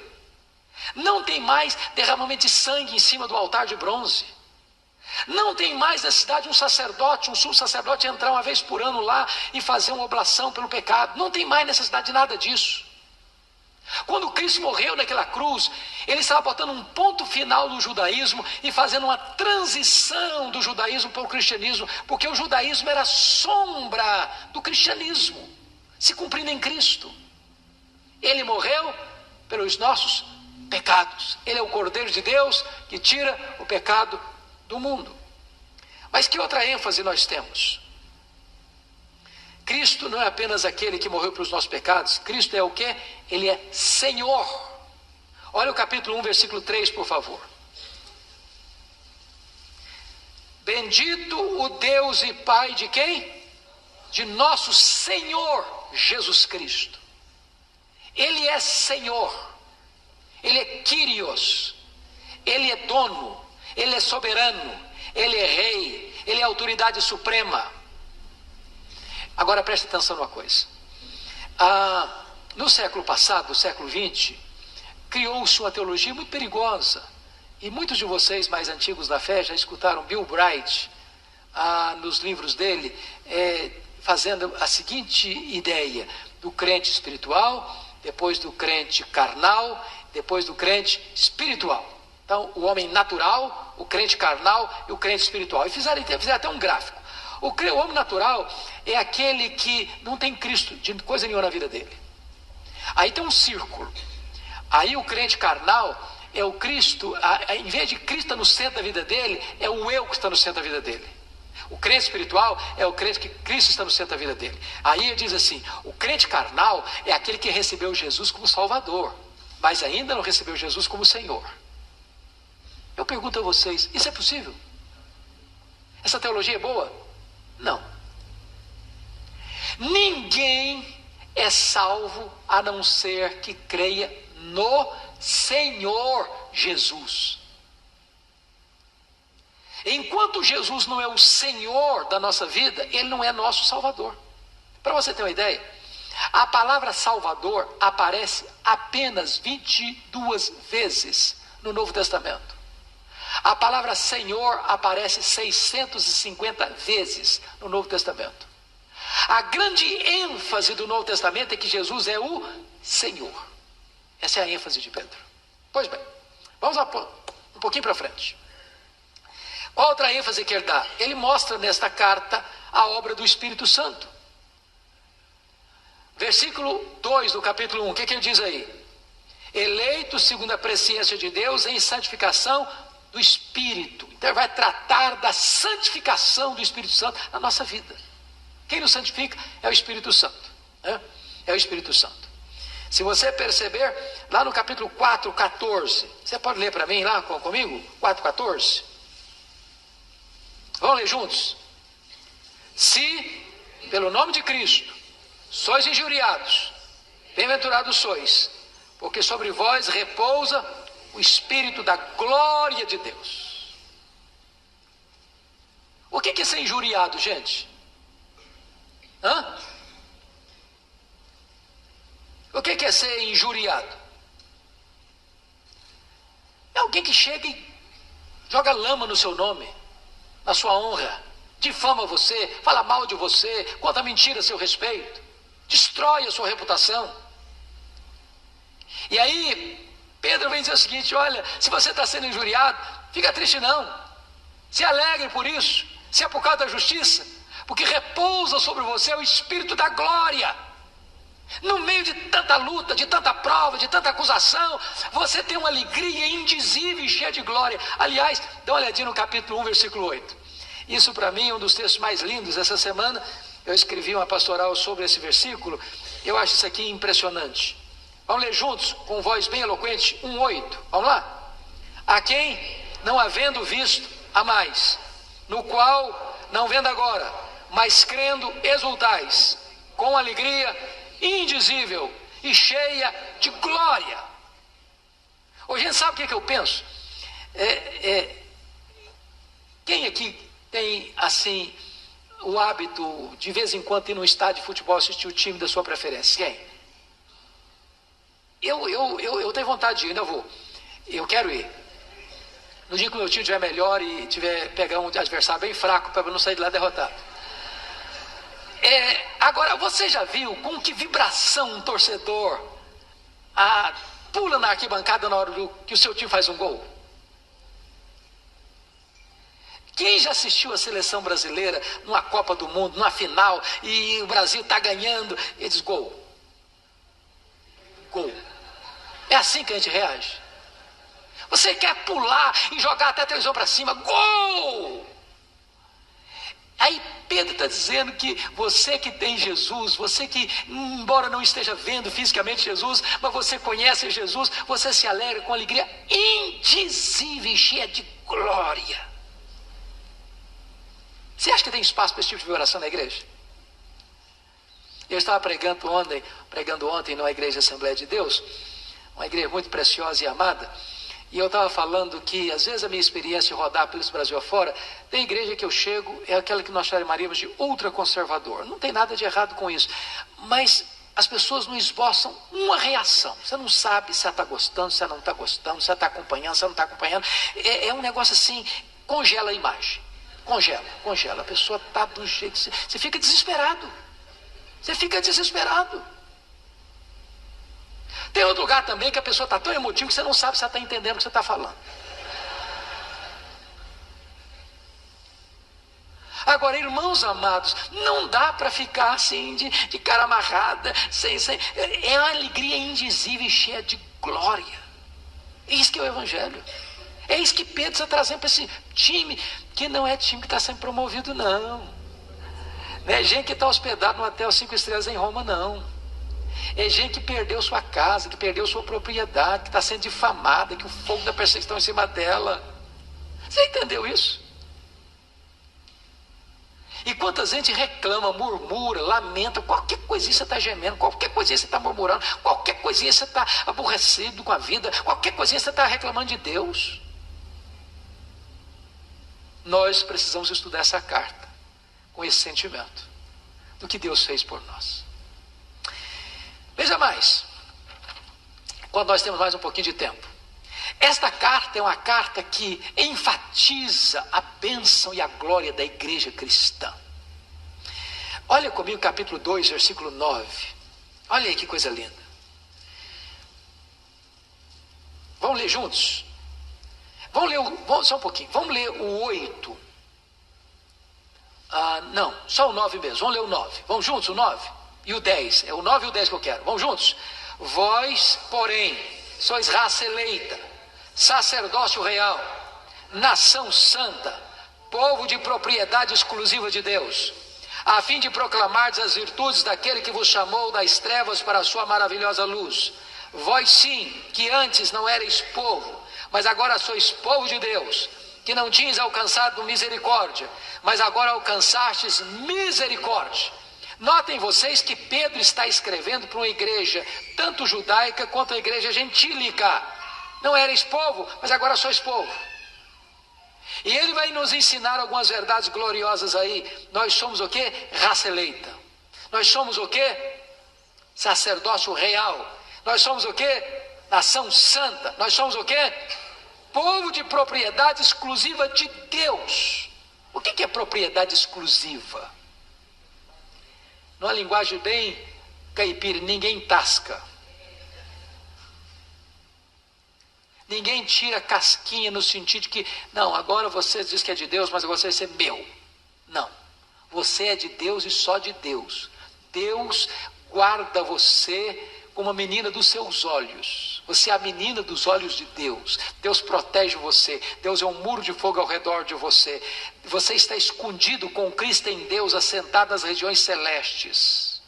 não tem mais derramamento de sangue em cima do altar de bronze, não tem mais necessidade de um sacerdote, um sumo sacerdote entrar uma vez por ano lá e fazer uma oblação pelo pecado. Não tem mais necessidade de nada disso. Quando Cristo morreu naquela cruz, Ele estava botando um ponto final no judaísmo e fazendo uma transição do judaísmo para o cristianismo, porque o judaísmo era sombra do cristianismo, se cumprindo em Cristo. Ele morreu pelos nossos pecados. Ele é o Cordeiro de Deus que tira o pecado do mundo. Mas que outra ênfase nós temos? Cristo não é apenas aquele que morreu pelos nossos pecados. Cristo é o quê? Ele é Senhor. Olha o capítulo 1, versículo 3, por favor. Bendito o Deus e Pai de quem? De nosso Senhor Jesus Cristo. Ele é Senhor. Ele é Kyrios. Ele é dono. Ele é soberano. Ele é rei. Ele é autoridade suprema. Agora preste atenção numa coisa. No século passado, no século XX, criou-se uma teologia muito perigosa. E muitos de vocês mais antigos da fé já escutaram Bill Bright, nos livros dele, fazendo a seguinte ideia: do crente espiritual, depois do crente carnal, depois do crente espiritual. Então, o homem natural, o crente carnal e o crente espiritual. E fizeram até um gráfico. O homem natural é aquele que não tem Cristo de coisa nenhuma na vida dele. Aí tem um círculo. Aí o crente carnal é o Cristo, em vez de Cristo estar no centro da vida dele, é o eu que está no centro da vida dele. O crente espiritual é o crente que Cristo está no centro da vida dele. Aí ele diz assim: o crente carnal é aquele que recebeu Jesus como Salvador, mas ainda não recebeu Jesus como Senhor. Eu pergunto a vocês, isso é possível? Essa teologia é boa? Não. Ninguém é salvo a não ser que creia no Senhor Jesus. Enquanto Jesus não é o Senhor da nossa vida, Ele não é nosso Salvador. Para você ter uma ideia, a palavra Salvador aparece apenas 22 vezes no Novo Testamento. A palavra Senhor aparece 650 vezes no Novo Testamento. A grande ênfase do Novo Testamento é que Jesus é o Senhor. Essa é a ênfase de Pedro. Pois bem, vamos um pouquinho para frente. Qual outra ênfase que ele dá? Ele mostra nesta carta a obra do Espírito Santo. Versículo 2 do capítulo 1, o que ele diz aí? Eleito segundo a presciência de Deus em santificação do Espírito. Então ele vai tratar da santificação do Espírito Santo na nossa vida. Quem nos santifica é o Espírito Santo, né? É o Espírito Santo. Se você perceber, lá no capítulo 4, 14, você pode ler para mim lá comigo? 4, 14. Vamos ler juntos? Se, pelo nome de Cristo, sois injuriados, bem-aventurados sois, porque sobre vós repousa o Espírito da glória de Deus. O que é ser injuriado, gente? Hã? O que é ser injuriado? É alguém que chega e joga lama no seu nome, na sua honra, difama você, fala mal de você, conta mentira a seu respeito, destrói a sua reputação. E aí, Pedro vem dizer o seguinte: olha, se você está sendo injuriado, fica triste não, se alegre por isso, se é por causa da justiça, porque repousa sobre você o Espírito da glória. No meio de tanta luta, de tanta prova, de tanta acusação, você tem uma alegria indizível e cheia de glória. Aliás, dá uma olhadinha no capítulo 1, versículo 8. Isso para mim é um dos textos mais lindos. Essa semana eu escrevi uma pastoral sobre esse versículo. Eu acho isso aqui impressionante. Vamos ler juntos, com voz bem eloquente, 1:8. Vamos lá? A quem, não havendo visto, há mais, no qual, não vendo agora, mas crendo, exultais, com alegria indizível e cheia de glória. Hoje, gente, sabe o que eu penso? Quem aqui tem, assim, o hábito, de vez em quando, ir num estádio de futebol assistir o time da sua preferência? Quem? Eu tenho vontade de ir, ainda vou. Eu quero ir. No dia que o meu time estiver melhor e tiver pegar um adversário bem fraco para eu não sair de lá derrotado. Agora, você já viu com que vibração um torcedor pula na arquibancada na hora que o seu time faz um gol? Quem já assistiu a seleção brasileira numa Copa do Mundo, numa final, e o Brasil está ganhando, e diz gol? Gol. É assim que a gente reage. Você quer pular e jogar até a televisão para cima, gol! Aí Pedro está dizendo que você que tem Jesus, você que, embora não esteja vendo fisicamente Jesus, mas você conhece Jesus, você se alegra com alegria indizível e cheia de glória. Você acha que tem espaço para esse tipo de vibração na igreja? Eu estava pregando ontem numa igreja Assembleia de Deus, uma igreja muito preciosa e amada, e eu estava falando que, às vezes, a minha experiência de rodar pelo Brasil afora, tem igreja que eu chego, é aquela que nós chamaríamos de ultraconservador. Não tem nada de errado com isso. Mas as pessoas não esboçam uma reação. Você não sabe se ela está gostando, se ela não está gostando, se ela está acompanhando, se ela não está acompanhando. É um negócio assim, congela a imagem. Congela. A pessoa está do jeito... Você fica desesperado. Tem outro lugar também que a pessoa está tão emotiva que você não sabe se ela está entendendo o que você está falando. Agora, irmãos amados, não dá para ficar assim de cara amarrada, é uma alegria indizível e cheia de glória. É isso que é o Evangelho. É isso que Pedro está trazendo para esse time, que não é time que está sendo promovido, não. Não é gente que está hospedado no hotel 5 estrelas em Roma, não. É gente que perdeu sua casa, que perdeu sua propriedade, que está sendo difamada, que o fogo da perseguição em cima dela. Você entendeu isso? E quanta gente reclama, murmura, lamenta, qualquer coisinha você está gemendo, qualquer coisinha você está murmurando, qualquer coisinha você está aborrecido com a vida, qualquer coisinha você está reclamando de Deus. Nós precisamos estudar essa carta com esse sentimento do que Deus fez por nós. Veja mais, quando nós temos mais um pouquinho de tempo. Esta carta é uma carta que enfatiza a bênção e a glória da igreja cristã. Olha comigo o capítulo 2, versículo 9. Olha aí que coisa linda. Vamos ler juntos? Só um pouquinho. Vamos ler o 8. Não, só o 9 mesmo. Vamos ler o 9. Vamos juntos, o 9 e o 10. É o 9 e o 10 que eu quero. Vamos juntos? Vós, porém, sois raça eleita, sacerdócio real, nação santa, povo de propriedade exclusiva de Deus, a fim de proclamardes as virtudes daquele que vos chamou das trevas para a sua maravilhosa luz. Vós sim, que antes não erais povo, mas agora sois povo de Deus, que não tinhas alcançado misericórdia, mas agora alcançastes misericórdia. Notem vocês que Pedro está escrevendo para uma igreja, tanto judaica quanto a igreja gentílica. Não erais povo, mas agora sois povo. E ele vai nos ensinar algumas verdades gloriosas aí. Nós somos o quê? Raça eleita. Nós somos o quê? Sacerdócio real. Nós somos o quê? Nação santa. Nós somos o quê? Povo de propriedade exclusiva de Deus. O que é propriedade exclusiva? Numa linguagem bem caipira, ninguém tasca. Ninguém tira casquinha no sentido de que, não, agora você diz que é de Deus, mas agora você vai ser meu. Não. Você é de Deus e só de Deus. Deus guarda você como a menina dos seus olhos. Você é a menina dos olhos de Deus. Deus protege você. Deus é um muro de fogo ao redor de você. Você está escondido com Cristo em Deus, assentado nas regiões celestes.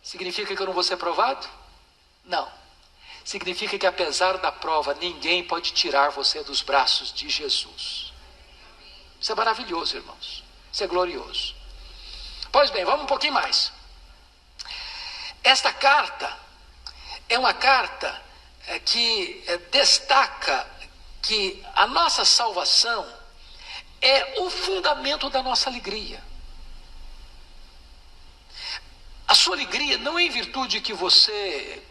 Significa que eu não vou ser provado? Não. Significa que apesar da prova, ninguém pode tirar você dos braços de Jesus. Isso é maravilhoso, irmãos. Isso é glorioso. Pois bem, vamos um pouquinho mais. Esta carta é uma carta que destaca que a nossa salvação é o fundamento da nossa alegria. A sua alegria não é em virtude que você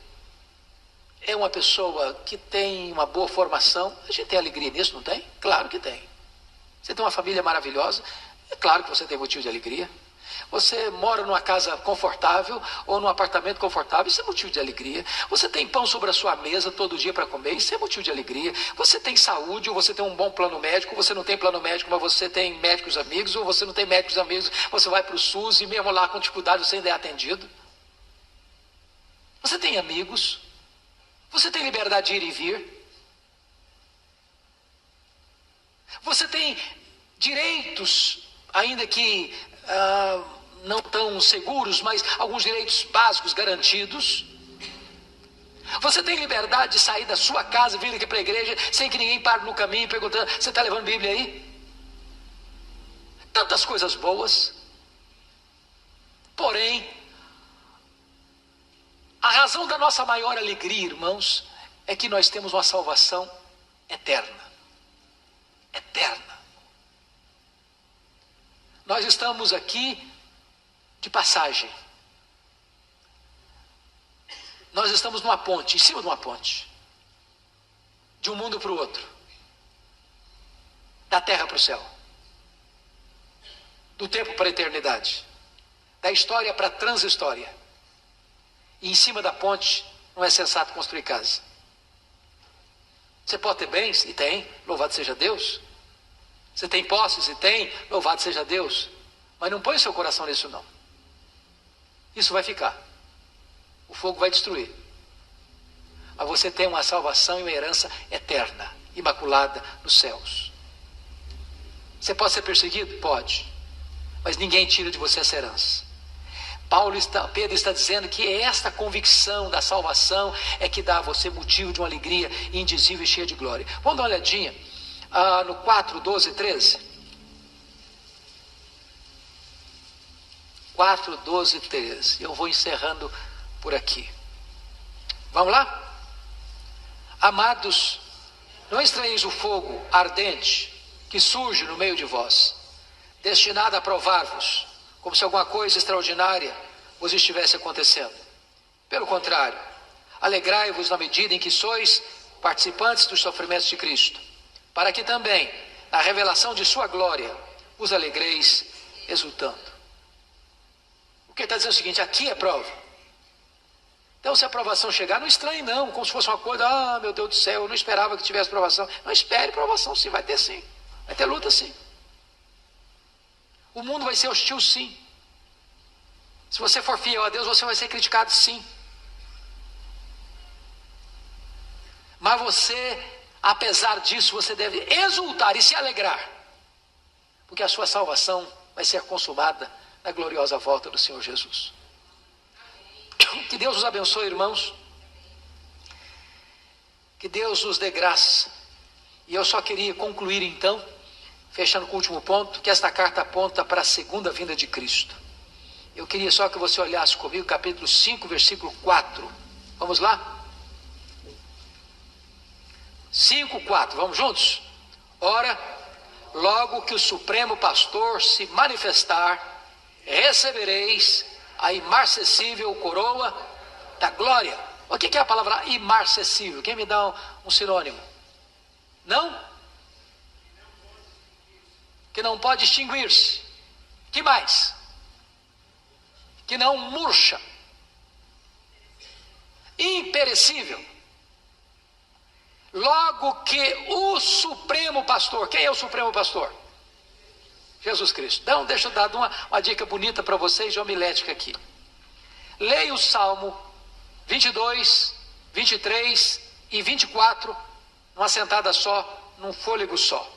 é uma pessoa que tem uma boa formação. A gente tem alegria nisso, não tem? Claro que tem. Você tem uma família maravilhosa, é claro que você tem motivo de alegria. Você mora numa casa confortável ou num apartamento confortável, isso é motivo de alegria. Você tem pão sobre a sua mesa todo dia para comer, isso é motivo de alegria. Você tem saúde, ou você tem um bom plano médico, ou você não tem plano médico, mas você tem médicos amigos, ou você não tem médicos amigos, você vai para o SUS e mesmo lá com dificuldade você ainda é atendido. Você tem amigos, você tem liberdade de ir e vir. Você tem direitos, ainda que não tão seguros, mas alguns direitos básicos garantidos. Você tem liberdade de sair da sua casa, vir aqui para a igreja, sem que ninguém pare no caminho perguntando, você está levando Bíblia aí? Tantas coisas boas. Porém, a razão da nossa maior alegria, irmãos, é que nós temos uma salvação eterna. Eterna. Nós estamos aqui de passagem. Nós estamos numa ponte, em cima de uma ponte. De um mundo para o outro. Da terra para o céu. Do tempo para a eternidade. Da história para a transhistória. E em cima da ponte não é sensato construir casa. Você pode ter bens, e tem, louvado seja Deus. Você tem posses, e tem, louvado seja Deus. Mas não põe o seu coração nisso não. Isso vai ficar. O fogo vai destruir. Mas você tem uma salvação e uma herança eterna, imaculada nos céus. Você pode ser perseguido? Pode. Mas ninguém tira de você essa herança. Pedro está dizendo que esta convicção da salvação é que dá a você motivo de uma alegria indizível e cheia de glória. Vamos dar uma olhadinha no 4, 12 e 13. 4, 12 e 13. Eu vou encerrando por aqui. Vamos lá? Amados, não estranheis o fogo ardente que surge no meio de vós, destinado a provar-vos, como se alguma coisa extraordinária vos estivesse acontecendo. Pelo contrário, alegrai-vos na medida em que sois participantes dos sofrimentos de Cristo, para que também, na revelação de sua glória, vos alegreis exultando. O que ele está dizendo é o seguinte, aqui é prova. Então se a provação chegar, não estranhe não, como se fosse uma coisa, meu Deus do céu, eu não esperava que tivesse provação. Não espere provação sim, vai ter sim. Vai ter luta sim. O mundo vai ser hostil sim. Se você for fiel a Deus, você vai ser criticado sim. Mas você, apesar disso, você deve exultar e se alegrar. Porque a sua salvação vai ser consumada na gloriosa volta do Senhor Jesus. Que Deus os abençoe, irmãos. Que Deus nos dê graça. E eu só queria concluir então, fechando com o último ponto, que esta carta aponta para a segunda vinda de Cristo. Eu queria só que você olhasse comigo, capítulo 5, versículo 4. Vamos lá? 5, 4, vamos juntos? Ora, logo que o Supremo Pastor se manifestar, recebereis a imarcessível coroa da glória. O que é a palavra imarcessível? Quem me dá um sinônimo? Não? Que não pode extinguir-se. Que mais? Que não murcha. Imperecível. Logo que o Supremo Pastor, quem é o Supremo Pastor? Jesus Cristo. Então, deixa eu dar uma dica bonita para vocês de homilética aqui. Leia o Salmo 22, 23 e 24, numa sentada só, num fôlego só.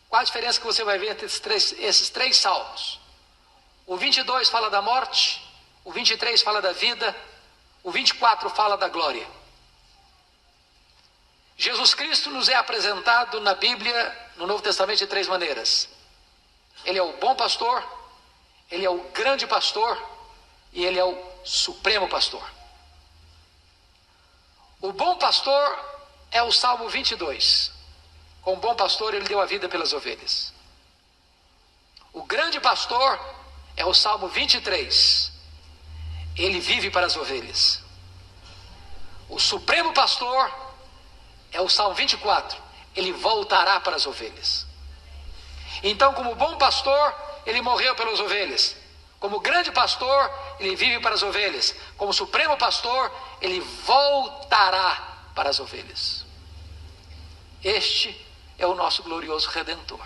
Qual a diferença que você vai ver entre esses três salmos? O 22 fala da morte, o 23 fala da vida, o 24 fala da glória. Jesus Cristo nos é apresentado na Bíblia, no Novo Testamento, de três maneiras. Ele é o bom pastor, ele é o grande pastor e ele é o supremo pastor. O bom pastor é o Salmo 22. Com o bom pastor ele deu a vida pelas ovelhas. O grande pastor é o Salmo 23. Ele vive para as ovelhas. O supremo pastor é o Salmo 24. Ele voltará para as ovelhas. Então, como bom pastor, ele morreu pelas ovelhas. Como grande pastor, ele vive para as ovelhas. Como supremo pastor, ele voltará para as ovelhas. Este é o nosso glorioso Redentor.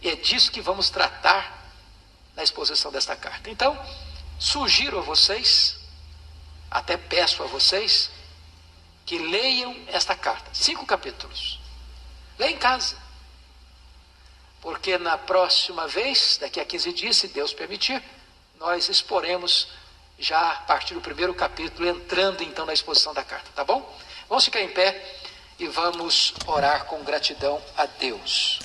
E é disso que vamos tratar na exposição desta carta. Então, sugiro a vocês, até peço a vocês, que leiam esta carta. 5 capítulos. Leia em casa. Porque na próxima vez, daqui a 15 dias, se Deus permitir, nós exporemos já a partir do primeiro capítulo, entrando então na exposição da carta, tá bom? Vamos ficar em pé e vamos orar com gratidão a Deus.